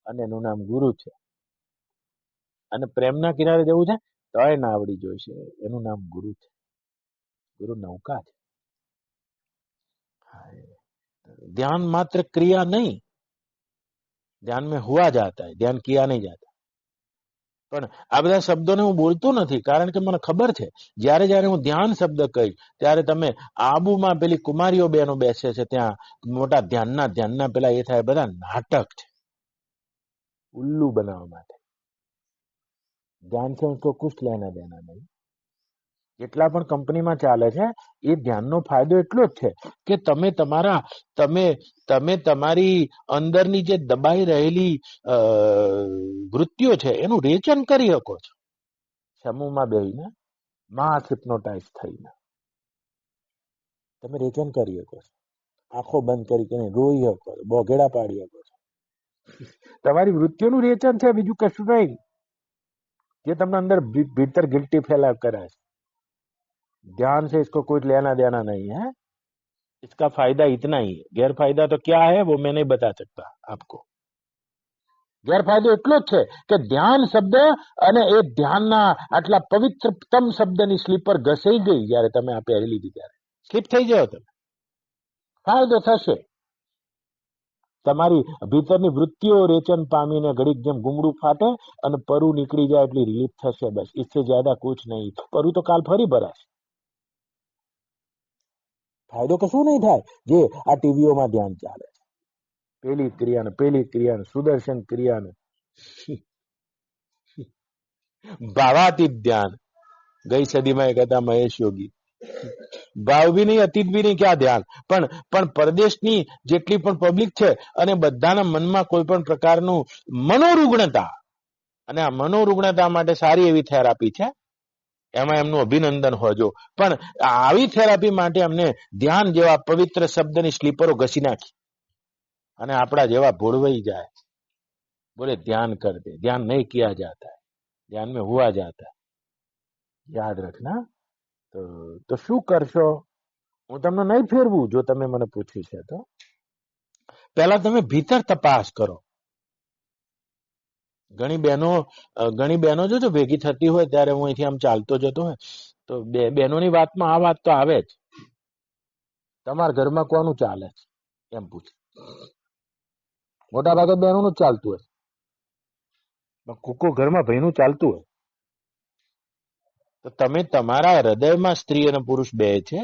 અને એનું નામ ગુરુ છે. અને પ્રેમના કિનારે જવું છે તો નાવડી જોઈશે, એનું નામ ગુરુ છે. गुरु नौका है. ध्यान मात्र क्रिया नहीं, ध्यान में हुआ जाता है, ध्यान किया नहीं जाता. પણ આ બધા શબ્દોને હું બોલતો નથી કારણ કે મને ખબર છે જ્યારે જ્યારે હું ધ્યાન શબ્દ કહીશ ત્યારે તમે આબુમાં પેલી કુમારીઓ બહેનો બેસે છે ત્યાં મોટા ધ્યાનના પેલા એ થાય બધા નાટક છે ઉલ્લુ બનાવવા માટે. ધ્યાન છે ઉસકો કુછ લેના દેના નહીં. જેટલા પણ કંપનીમાં ચાલે છે એ ધ્યાનનો ફાયદો એટલો જ છે કે તમે તમારી અંદરની જે દબાઈ રહેલી વૃત્તિઓ છે એનું રેચન કરી શકો છો. સમૂહમાં બેહીને માસ હિપ્નોટાઇઝ થઈને તમે રેચન કરી શકો છો. આંખો બંધ કરીને રોઈ શકો છો, બોઘેડા પાડી શકો છો. તમારી વૃત્તિઓનું રેચન છે, બીજું કશું નહીં. જે તમને અંદર ભીતર ગિલ્ટી ફેલાવ કરે છે. ध्यान से इसको कोई लेना देना नहीं है. इसका फायदा इतना ही है. गैरफायदा तो क्या है वो मैं नहीं बता सकता आपको. ગેરફાયદો એટલો જ છે કે ધ્યાન શબ્દ અને એ ધ્યાનના આટલા પવિત્રતમ શબ્દની સ્લીપર ઘસાઈ ગઈ જ્યારે તમે આ પહેરી લીધી ત્યારે સ્લીપ થઈ જાઓ તમે. ફાયદો થશે. તમારી ભીતરની વૃત્તિઓ રેચન પામીને ઘડીક જેમ ગુમડું ફાટે અને પરુ નીકળી જાય એટલી રિલીફ થશે. બસ इससे ज्यादा कुछ नहीं. પરુ તો કાલ ફરી ભરાશે. ફાયદો કશું નહીં થાય. જે આ ટીવીઓમાં ધ્યાન ચાલે છે, પેલી ક્રિયાને સુદર્શન ક્રિયાને ભાવાતીત ધ્યાન. ગઈ સદીમાં એક હતા મહેશ યોગી. ભાવ બી નહીં, અતીત બી નહીં, ક્યાં ધ્યાન. પણ પરદેશની જેટલી પણ પબ્લિક છે અને બધાના મનમાં કોઈ પણ પ્રકારનું મનોરુગ્ણતા, અને આ મનોરુગ્ણતા માટે સારી એવી થેરાપી છે, એમાં એમનું અભિનંદન હોજો. પણ આવી થેરાપી માટે અમને ધ્યાન જેવા પવિત્ર શબ્દની સ્લીપરો ઘસી નાખી અને આપણા જેવા ભોળવાઈ જાય. બોલે ધ્યાન કર દે, ધ્યાન નહીં કિયા જાતા, ધ્યાન में हुआ जाता. યાદ રખના. તો શું કરશો? હું તમને નહીં ફેરવું જો તમે મને પૂછ્યું છે તો. પહેલા તમે ભીતર તપાસ કરો. ઘણી બહેનો જો ભેગી થતી હોય ત્યારે હું અહીંથી આમ ચાલતો જતો હોય તો બહેનોની વાતમાં આ વાત તો આવે જ. તમારા ઘરમાં કોનું ચાલે છે એમ પૂછે. મોટા ભાગે બહેનોનું જ ચાલતું હોય. કોકો ઘરમાં ભાઈનું ચાલતું હોય તો તમે તમારા હૃદયમાં સ્ત્રી અને પુરુષ બે છે.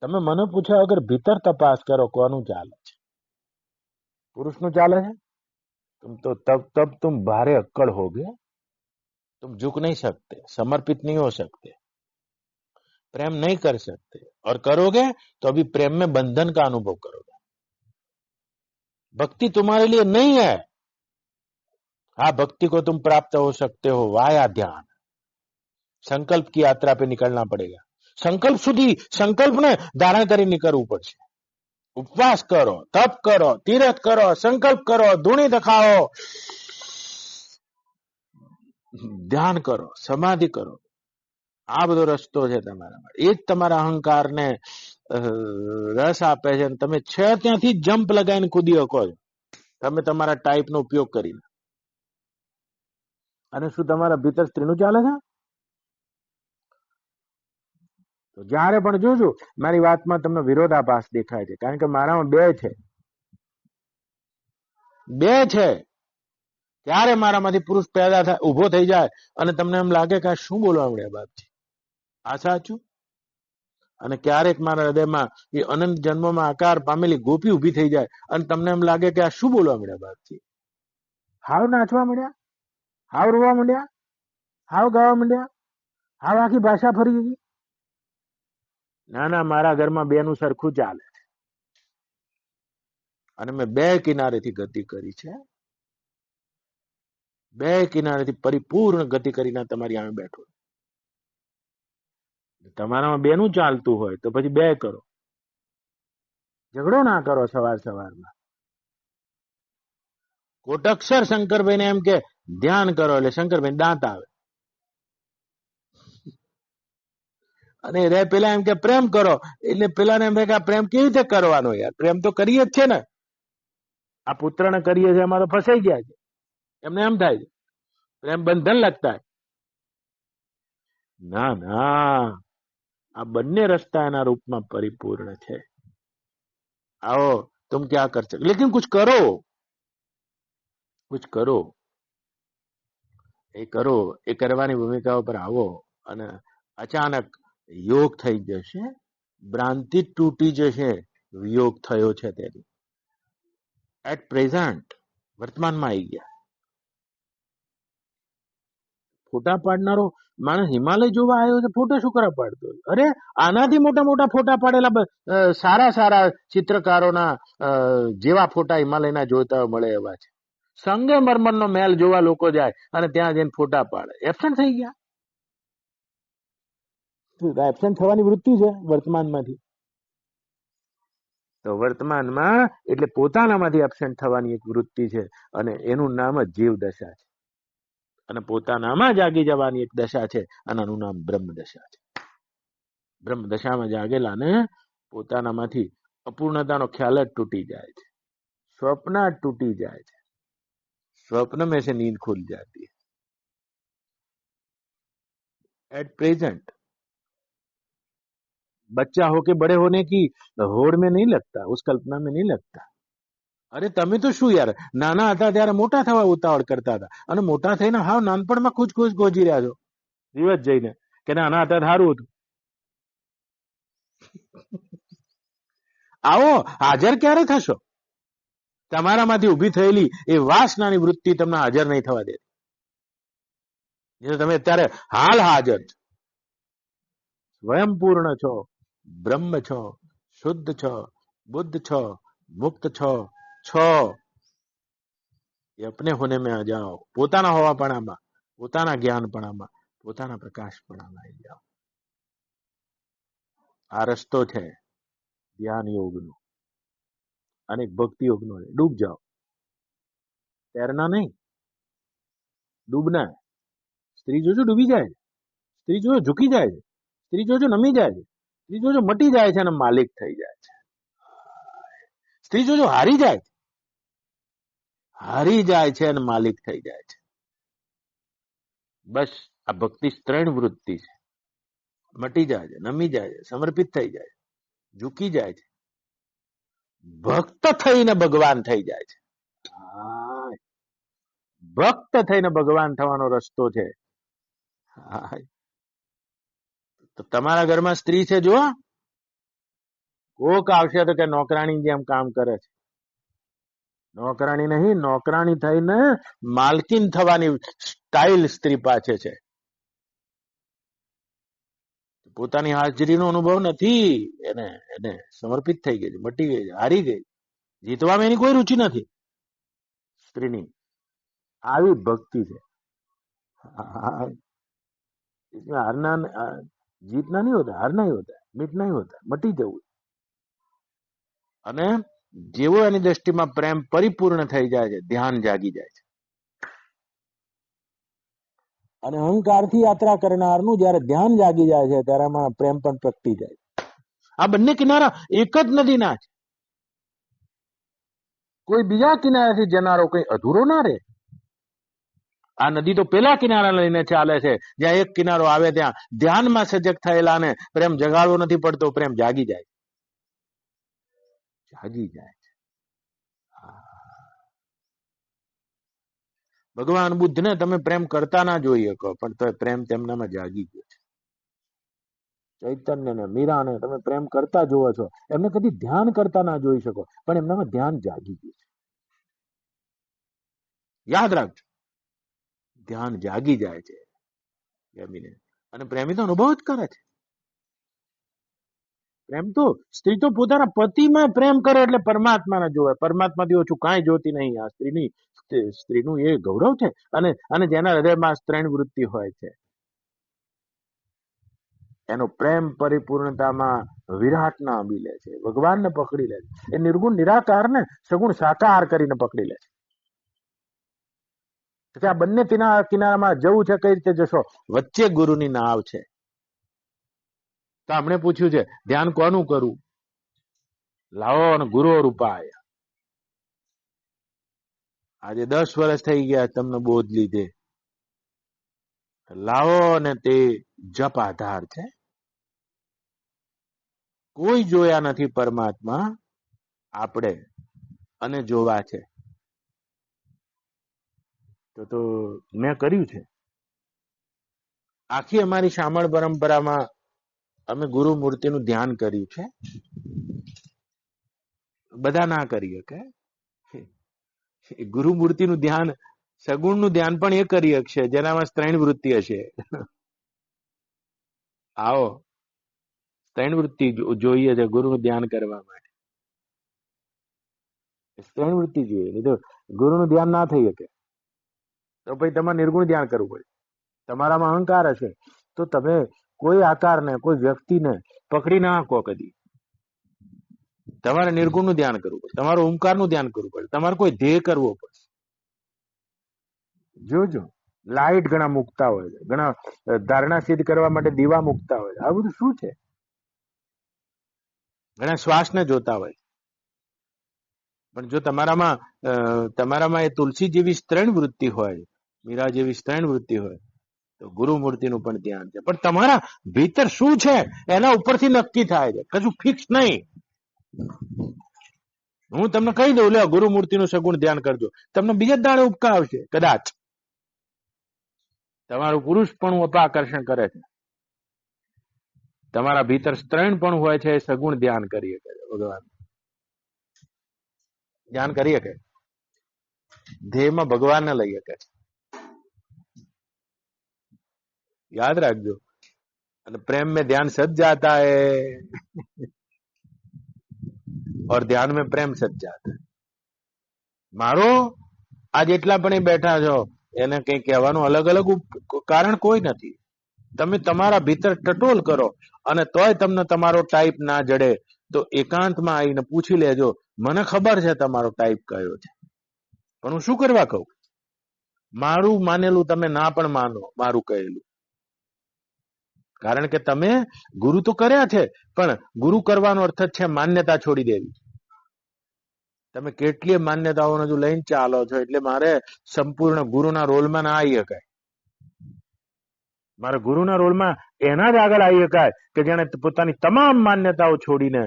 તમે મને પૂછ્યા વગર ભીતર તપાસ કરો કોનું ચાલે છે. પુરુષનું ચાલે છે तो तब तुम भारे अक्कड़ हो गए. तुम झुक नहीं सकते, समर्पित नहीं हो सकते, प्रेम नहीं कर सकते. और करोगे तो अभी प्रेम में बंधन का अनुभव करोगे. भक्ति तुम्हारे लिए नहीं है. हाँ, भक्ति को तुम प्राप्त हो सकते हो वाया ध्यान। संकल्प की यात्रा पे निकलना पड़ेगा। संकल्प સુધી સંકલ્પને ધારણ કરી નીકળવું પડશે। ઉપવાસ કરો, તપ કરો, તીરથ કરો, સંકલ્પ કરો, ધૂણી દખાવો, ધ્યાન કરો, સમાધિ કરો। આ બધો રસ્તો છે તમારા માટે। એ જ તમારા અહંકારને રસ આપે છે અને તમે છે ત્યાંથી જમ્પ લગાવીને કૂદી શકો છો તમે તમારા ટાઈપનો ઉપયોગ કરીને। અને શું તમારા ભીતર સ્ત્રીનું ચાલે છે? તો જ્યારે પણ જોજો મારી વાતમાં તમને વિરોધાભાસ દેખાય છે, કારણ કે મારામાં બે છે। ત્યારે મારામાંથી પુરુષ પેદા થાય, ઉભો થઈ જાય અને તમને એમ લાગે કે આ શું બોલવા મળ્યા બાપજી, આ સાચું? અને ક્યારેક મારા હૃદયમાં એ અનંત જન્મમાં આકાર પામેલી ગોપી ઉભી થઈ જાય અને તમને એમ લાગે કે આ શું બોલવા મળ્યા બાપજી, હાવ નાચવા માંડ્યા, હાવ રોવા માંડ્યા, હાવ ગાવા માંડ્યા, હાવ આખી ભાષા ફરી ગઈ। ના ના, મારા ઘરમાં બેનું સરખું ચાલે અને મેં બે કિનારેથી ગતિ કરી છે। બે કિનારેથી પરિપૂર્ણ ગતિ કરીને તમારી સામે બેઠો। તમારામાં બેનું ચાલતું હોય તો પછી બે કરો, ઝઘડો ના કરો સવાર સવારમાં। કોટક્ષર શંકરભાઈને એમ કે ધ્યાન કરો એટલે શંકરભાઈ દાંત આવે, અને રે પેલા એમ કે પ્રેમ કરો એટલે પેલાને એમ કે આ પ્રેમ કેવી રીતે કરવાનો યાર, પ્રેમ તો કરીએ જ છે ને, આ પુત્રને કરીએ છીએ એમાં તો ફસાઈ ગયા છે, એમને એમ થાય છે પ્રેમ બંધન લગતા है। ના ના, આ બંને રસ્તા એના રૂપમાં પરિપૂર્ણ છે। आओ तुम क्या कर सकते, लेकिन कुछ करो, कुछ करो, એ કરો, એ કરવાની ભૂમિકા ઉપર આવો અને અચાનક યોગ થઈ જશે, ભ્રાંતિ તૂટી જશે, યોગ થયો છે તેની। એટ પ્રેઝન્ટ વર્તમાનમાં આવી ગયા। ફોટા પાડનારો માણસ હિમાલય જોવા આવ્યો છે, ફોટો શું કરવા પાડતો હોય? અરે આનાથી મોટા મોટા ફોટા પાડેલા સારા સારા ચિત્રકારોના જેવા ફોટા હિમાલયના જોતા મળે એવા છે। સંગમરમરનો મહેલ જોવા લોકો જાય અને ત્યાં જઈને ફોટા પાડે, એબસન્ટ થઈ ગયા। એબસન્ટ થવાની વૃત્તિ છે વર્તમાનમાંથી। તો વર્તમાનમાં એટલે પોતાનામાંથી એબસન્ટ થવાની એક વૃત્તિ છે અને એનું નામ જ જીવ દશા છે, અને પોતાનામાં જાગી જવાની એક દશા છે અને આનું નામ બ્રહ્મ દશા છે। બ્રહ્મ દશામાં જાગેલાને પોતાનામાંથી અપૂર્ણતાનો ખ્યાલ જ તૂટી જાય છે, स्वप्न टूटी जाए છે, स्वप्न में से नींद खुल जाती है। एट प्रेजेंट बच्चा होके बड़े होने की होड़ में नहीं लगता, उस कल्पना में नहीं लगता। अरे તમે તો શું યાર, નાના હતા ત્યારે મોટા થવા ઉતાવળ કરતા હતા અને મોટા થઈને હાવ નાનપણમાં ખુશ ખુશ ગોજી રહ્યા છો દિવસ જઈને કે નાના હતા સારું હતું। આવો હાજર ક્યારે થશો? તમારામાંથી ઉભી થયેલી એ વાસનાની વૃત્તિ તમને હાજર નહીં થવા દે। તમે અત્યારે હાલ હાજર છો, સ્વયં પૂર્ણ છો, બ્રહ્મ છો, શુદ્ધ છો, બુદ્ધ છો, મુક્ત છો। એ અપને હોને में आ जाओ, પોતાના હોવાપણામાં, પોતાના જ્ઞાનપણામાં, પોતાના પ્રકાશપણામાં આવી જાઓ। આ રસ્તો છે ધ્યાન યોગનો અને ભક્તિ યોગનો। ડૂબ જાઓ, તैरना नहीं, डूबना है। स्त्री જોજો ડૂબી જાય છે, સ્ત્રી જોજો ઝૂકી જાય છે, સ્ત્રી જોજો નમી જાય છે, સ્ત્રી જોજો મટી જાય છે અને માલિક થઈ જાય છે, સ્ત્રી જોજો હારી જાય છે, હારી જાય છે અને માલિક થઈ જાય છે। બસ આ ભક્તિ ત્રણ વૃત્તિ છે, મટી જાય છે, નમી જાય છે, સમર્પિત થઈ જાય છે, ઝૂકી જાય છે, ભક્ત થઈને ભગવાન થઈ જાય છે। ભક્ત થઈને ભગવાન થવાનો રસ્તો છે। તો તમારા ઘરમાં સ્ત્રી છે જો, કોક આવશે તો કે નોકરાણી જેમ કામ કરે છે, નોકરાણી નહીં, નોકરાણી થઈને માલકીન થવાની સ્ટાઇલ સ્ત્રી પાસે છે। પોતાની હાજરીનો અનુભવ નથી, એને એને સમર્પિત થઈ ગઈ છે, મટી ગઈ છે, હારી ગઈ, જીતવામાં એની કોઈ રુચિ નથી સ્ત્રીની। આવી ભક્તિ છે. इसमें हारना जीतना नहीं होता, हारना ही होता है, मिटना ही होता है, मटी जવું. અને જેવો એની દ્રષ્ટિમાં પ્રેમ પરિપૂર્ણ થઈ જાય છે, ધ્યાન જાગી જાય છે. અને અહંકારથી યાત્રા કરનારનું જયારે ધ્યાન જાગી જાય છે ત્યારે એમાં પ્રેમ પણ પ્રગટી જાય છે. આ બંને કિનારા એક જ નદીના છે. કોઈ બીજા કિનારાથી જનારો કઈ અધૂરો ના રહે. આ નદી તો પેલા કિનારા લઈને ચાલે છે. જ્યાં એક કિનારો આવે ત્યાં ધ્યાનમાં સજગ થયેલાને પ્રેમ જગાડવો નથી પડતો, પ્રેમ જાગી જાય, જાગી જાય. ભગવાન બુદ્ધને તમે પ્રેમ કરતા ના જોઈ શકો, પણ તો પ્રેમ તેમનામાં જાગી ગયો છે. ચૈતન્યને, મીરાને તમે પ્રેમ કરતા જોવો છો, એમને કદી ધ્યાન કરતા ના જોઈ શકો, પણ એમનામાં ધ્યાન જાગી ગયું છે. યાદ રાખજો, ધ્યાન જાગી જાય છે પ્રેમીને. અને પ્રેમી તો અનુભવ જ કરે છે. પ્રેમ તો સ્ત્રી તો પોતાના પતિમાં પ્રેમ કરે એટલે પરમાત્માને જોવે, પરમાત્માથી ઓછું કાંઈ જોતી નહીં. આ સ્ત્રીનું એ ગૌરવ છે. અને જેના હૃદયમાં ત્રણ વૃત્તિ હોય છે એનો પ્રેમ પરિપૂર્ણતામાં વિરાટના આંબી લે છે, ભગવાનને પકડી લે છે. એ નિર્ગુણ નિરાકારને સગુણ સાકાર કરીને પકડી લે છે. આ બંને કિનારામાં જવું છે, કઈ રીતે જશો? વચ્ચે ગુરુની નાવ છે. તો આપણે પૂછ્યું છે ધ્યાન કોનું કરવું? લાવો અને ગુરુ રૂપાય. આજે 10 વર્ષ થઈ ગયા તમને બોધ લીધે. લાવો અને તે જપ આધાર છે. કોઈ જોયા નથી પરમાત્મા, આપણે અને જોવા છે. તો મેં કર્યું છે. આખી અમારી શામળ પરંપરામાં અમે ગુરુ મૂર્તિનું ધ્યાન કર્યું છે. બધા ના કરી શકે. ગુરુ મૂર્તિનું ધ્યાન, સગુણનું ધ્યાન પણ એ કરી શકશે જેનામાં ત્રણ વૃત્તિ હશે. આવો, ત્રણ વૃત્તિ જોઈએ છે ગુરુનું ધ્યાન કરવા માટે. ત્રણ વૃત્તિ જોઈએ, નહીં તો ગુરુનું ધ્યાન ના થઈ શકે. તો પછી તમારે નિર્ગુણ ધ્યાન કરવું પડે. તમારામાં અહંકાર હશે તો તમે કોઈ આકારને, કોઈ વ્યક્તિને પકડી ના શકો કદી. તમારે નિર્ગુણનું ધ્યાન કરવું પડે, તમારે ઓમકારનું ધ્યાન કરવું પડે, તમારે કોઈ ધ્યેય કરવો પડે. જોજો, લાઈટ ઘણા મૂકતા હોય છે, ઘણા ધારણા સિદ્ધ કરવા માટે દીવા મૂકતા હોય છે. આ બધું શું છે? ઘણા શ્વાસને જોતા હોય. પણ જો તમારામાં એ તુલસી જેવી ત્રણ વૃત્તિ હોય, મીરા જેવી ત્રણ વૃત્તિ હોય, તો ગુરુ મૂર્તિનું પણ ધ્યાન છે. પણ તમારા ભીતર શું છે એના ઉપરથી નક્કી થાય છે, કશું ફિક્સ નહીં. હું તમને કહી દઉં, લે ગુરુ મૂર્તિનું સગુણ ધ્યાન કરજો, તમને બીજા દાડે ઉપકા આવશે કદાચ. તમારું પુરુષ પણ અપાકર્ષણ કરે છે, તમારા ભીતર ત્રણ પણ હોય છે, સગુણ ધ્યાન કરી શકે ભગવાન. ધ્યાન કરી શકે, ધ્યેયમાં ભગવાનને લઈ શકે. યાદ રાખજો. અને प्रेम में ध्यान सज जाता है और ध्यान में प्रेम सज जाता है. મારો આ જેટલા પણ બેઠા છો એને કઈ કહેવાનું અલગ અલગ કારણ કોઈ નથી. તમે તમારા ભીતર ટટોલ કરો અને તોય તમને તમારો ટાઈપ ના જડે તો એકાંતમાં આવીને પૂછી લેજો, મને ખબર છે તમારો ટાઈપ કયો છે, પણ હું શું કરવા કહું? મારું માનેલું તમે ના પણ માનો મારું કહેલું. કારણ કે તમે ગુરુ તો કર્યા છે, પણ ગુરુ કરવાનો અર્થ જ છે માન્યતા છોડી દેવી. તમે કેટલી માન્યતાઓને જો લઈને ચાલો છો એટલે મારે સંપૂર્ણ ગુરુના રોલમાં ના આવી શકાય. મારે ગુરુના રોલમાં એના જ આગળ આવી શકાય કે જેને પોતાની તમામ માન્યતાઓ છોડીને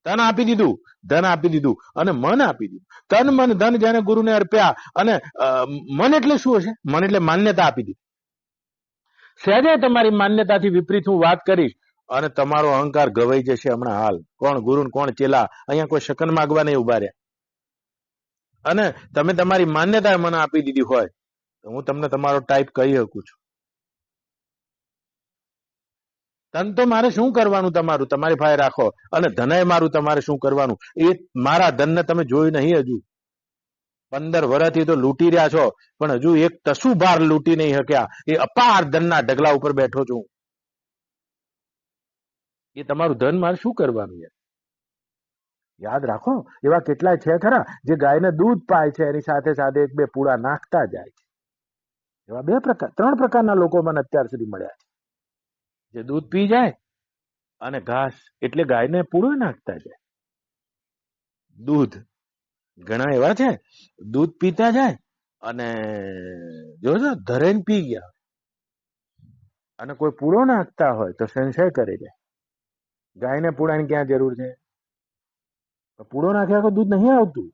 તન આપી દીધું, ધન આપી દીધું અને મન આપી દીધું. તન મન ધન જેને ગુરુને અર્પ્યા. અને મન એટલે શું હશે? મન એટલે માન્યતા આપી દીધી. સહેજે તમારી માન્યતાથી વિપરીત હું વાત કરીશ અને તમારો અહંકાર ગવાઈ જશે હમણાં હાલ. કોણ ગુરુ કોણ ચેલા, અહીંયા કોઈ શકન માગવા નહીં ઉભા રહ્યા. અને તમે તમારી માન્યતા મને આપી દીધી હોય તો હું તમને તમારો ટાઈપ કહી શકું છું. તન તો મારે શું કરવાનું? તમારું તમારી પાસે રાખો. અને ધનય મારું તમારે શું કરવાનું? એ મારા ધનને તમે જોયું નહીં હજુ. 15 વર્ષથી તો લૂંટી રહ્યા છો, પણ હજુ એક તસુ ભાર લૂંટી નહીં શક્યા. એ અપાર ધનના ઢગલા ઉપર બેઠો છું. એ તમારું ધન મારે શું કરવાનું? યાદ રાખો, એવા કેટલાય છે ખરા જે ગાયને દૂધ પાય છે, એની સાથે સાથે એક બે પૂળા નાખતા જાય છે. એવા 3 પ્રકારના લોકો મને અત્યાર સુધી મળ્યા છે, જે દૂધ પી જાય અને ઘાસ એટલે ગાયને પૂળો નાખતા જાય. દૂધ ઘણા એવા છે, દૂધ પીતા જાય અને જોજો ધરેન પી ગયા, અને કોઈ પૂળો નાખતા હોય તો સંશય કરે છે. ગાયને પૂળાની ક્યાં જરૂર છે? પૂળો નાખ્યા તો દૂધ નહીં આવતું.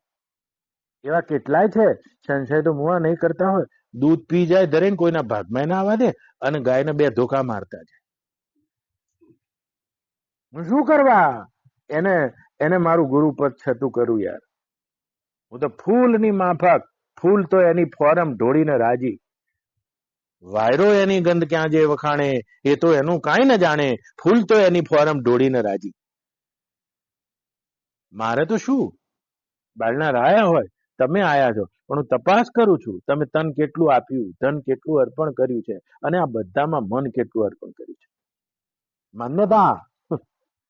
એવા કેટલાય છે, સંશય તો મુવા નહીં કરતા હોય, દૂધ પી જાય ધરેન, કોઈના ભાગમાં ના આવવા દે અને ગાયને 2 ધોકા મારતા જાય. હું શું કરવા એને મારું ગુરુપદ છતું કરું યાર? હું તો ફૂલની માફક, ફૂલ તો એની ફોરમ ઢોળીને રાજી. વાયરો એની ગંધ ક્યાં જે વખાણે, એ તો એનું કાંઈ ન જાણે. ફૂલ તો એની ફોરમ ઢોળીને રાજી. મારે તો શું, બાળના આયા હોય, તમે આયા છો, પણ હું તપાસ કરું છું તમે તન કેટલું આપ્યું, ધન કેટલું અર્પણ કર્યું છે, અને આ બધામાં મન કેટલું અર્પણ કર્યું છે. માન્યતા,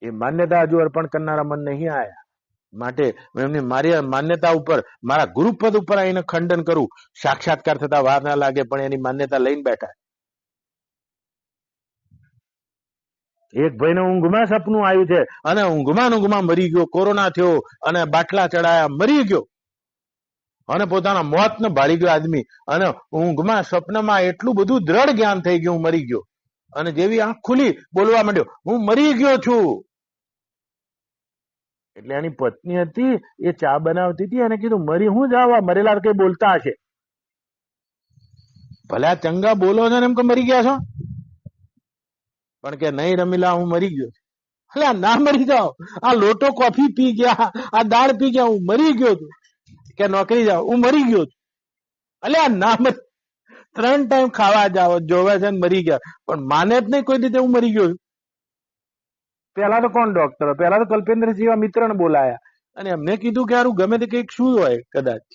એ માન્યતા હજુ અર્પણ કરનારા મન નહીં આયા. માટે એમની મારી માન્યતા ઉપર, મારા ગુરુપદ ઉપર આવીને ખંડન કરું. સાક્ષાત્કાર થતા વાર ના લાગે, પણ એની માન્યતા લઈને બેઠા. એક ભાઈને ઊંઘમાં સપનું આવ્યું છે અને ઊંઘમાં મરી ગયો, કોરોના થયો અને બાટલા ચડાયા, મરી ગયો અને પોતાના મોતને ભાળી ગયો આદમી. અને ઊંઘમાં સપનામાં એટલું બધું દ્રઢ જ્ઞાન થઈ ગયું, મરી ગયો. અને જેવી આંખ ખુલી બોલવા માંડ્યો, હું મરી ગયો છું. એટલે એની પત્ની હતી, એ ચા બનાવતી હતી, એને કીધું મરી હું જાવા, મરેલા કઈ બોલતા હશે. ભલે આ ચંગા બોલો છો ને એમ કે મરી ગયા છો, પણ કે નહીં રમીલા, હું મરી ગયો. એટલે ના મરી જાઓ, આ લોટો કોફી પી ગયા, આ દાળ પી ગયા, હું મરી ગયો છું. કે નોકરી જાઓ, હું મરી ગયો છું. એટલે આ ના મરી, 3 ટાઈમ ખાવા જાઓ, જોવે છે મરી ગયા, પણ માને જ નહીં કોઈ રીતે હું મરી ગયો છું. પેલા તો કોણ ડોક્ટર, પેલા તો કલ્પેન્દ્ર જેવા મિત્રને બોલાયા અને એમને કીધું કે હારું ગમે તે કઈક શું હોય, કદાચ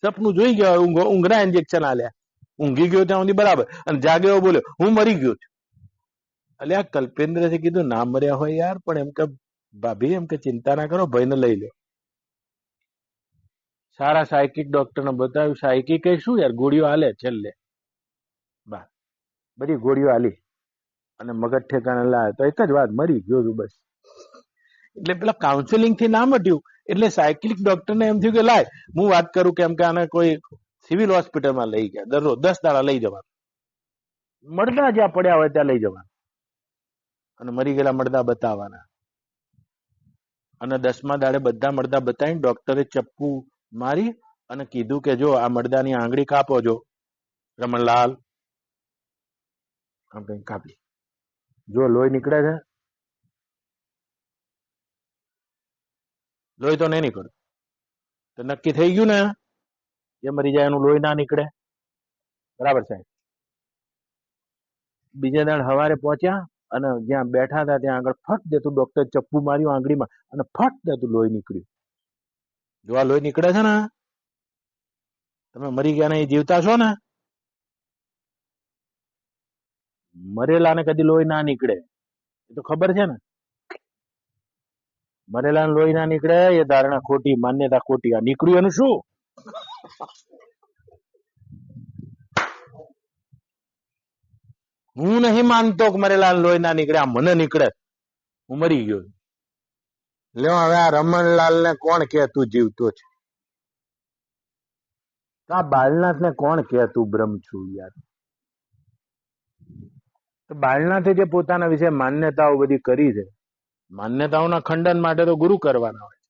સપનું જોઈ ગયા, ઊંઘના ઇન્જેક્શન આલ્યા, ઊંઘી ગયો ત્યાં સુધી બરાબર, અને જાગ્યો બોલ્યો હું મરી ગયો છું. એટલે આ કલ્પેન્દ્રસે કીધું ના મર્યા હોય યાર, પણ એમ કે ભાભી એમ કે ચિંતા ના કરો, ભાઈને લઈ લો. સારા સાયકિક ડોક્ટરને બતાવ્યું, સાયકિક શું યાર, ગોળીઓ આલે છેલ્લે, બધી ગોળીઓ આલી અને મગજ ઠેકાણે લાવે તો એક જ વાત, મરી ગયો છું બસ. એટલે પેલા કાઉન્સેલિંગ થી ના મટ્યું, એટલે સાયકિક ડોક્ટરને એમ થયું કે લાય હું વાત કરું, કેમ કે આને કોઈ સિવિલ હોસ્પિટલમાં લઈ ગયા, દરરોજ 10 દાડા લઈ જવાનું, મળદા જ્યાં પડ્યા હોય ત્યાં લઈ જવાનું, અને મરી ગયેલા મળદા બતાવવાના. અને 10મા દાડે બધા મળદા બતાવીને ડોક્ટરે ચપ્પુ મારી અને કીધું કે જો આ મળદાની આંગળી કાપો, જો રમણલાલ આમ કઈ કાપી, જો લોહી નીકળે છે, લોહી તો નહીં નીકળે, તો નક્કી થઈ ગયું ને એ મરી જાય, એનું લોહી ના નીકળે, બરાબર સાહેબ. બીજા દાડ સવારે પહોંચ્યા અને જ્યાં બેઠા હતા ત્યાં આગળ ફટ દેતું ડોક્ટર ચપ્પુ માર્યું આંગળીમાં અને ફટ દેતું લોહી નીકળ્યું. જો આ લોહી નીકળે છે ને, તમે મરી ગયા ને એ જીવતા છો ને, મરેલા ને કદી લોહી ના નીકળે, એ તો ખબર છે ને. મરેલા લોહી ના નીકળે એ ધારણા ખોટી, માન્યતા ખોટી. આ નીકળ્યું એનું શું? હું નહીં માનતો કે મરેલા લોહી ના નીકળે, આ મને નીકળે, હું મરી ગયો. લ્યો હવે આ રમણલાલ ને કોણ કે તું જીવતો છે? આ બાલનાથ ને કોણ કે તું બ્રહ્મ છું યાર? તો બાલનાથે જે પોતાના વિશે માન્યતાઓ બધી કરી છે, માન્યતાઓના ખંડન માટે તો ગુરુ કરવાના હોય,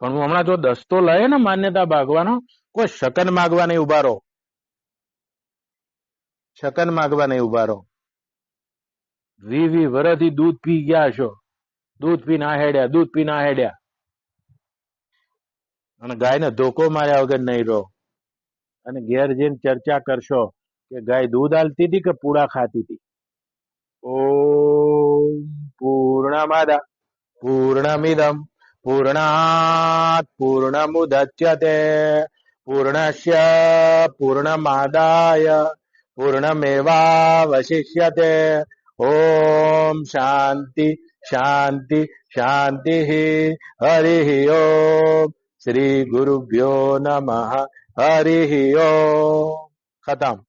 પણ હું હમણાં જો દસ્તો લઈએ ને માન્યતા ભાગવાનો, કોઈ શકન માગવા નહીં ઉભા રહો, શકન માગવા નહીં ઉભા રહો. 20 વર્ષથી દૂધ પી ગયા છો, દૂધ પી ના હેડ્યા, દૂધ પી ના હેડ્યા, અને ગાયને ધોકો માર્યા વગર નહીં રહો. અને ઘેર જઈને ચર્ચા કરશો કે ગાય દૂધ આલતી હતી કે પૂડા ખાતી હતી. ઓમ પૂર્ણમદ પૂર્ણમિદમ પૂર્ણાત પૂર્ણમુદચ્યતે પૂર્ણસ્ય પૂર્ણમાદાય પૂર્ણમેવાવશિષ્યતે. ઓમ શાંતિ શાંતિ શાંતિ. હરિ ઓમ. શ્રી ગુરુભ્યો નમઃ. હરિ ઓમ. ખતમ.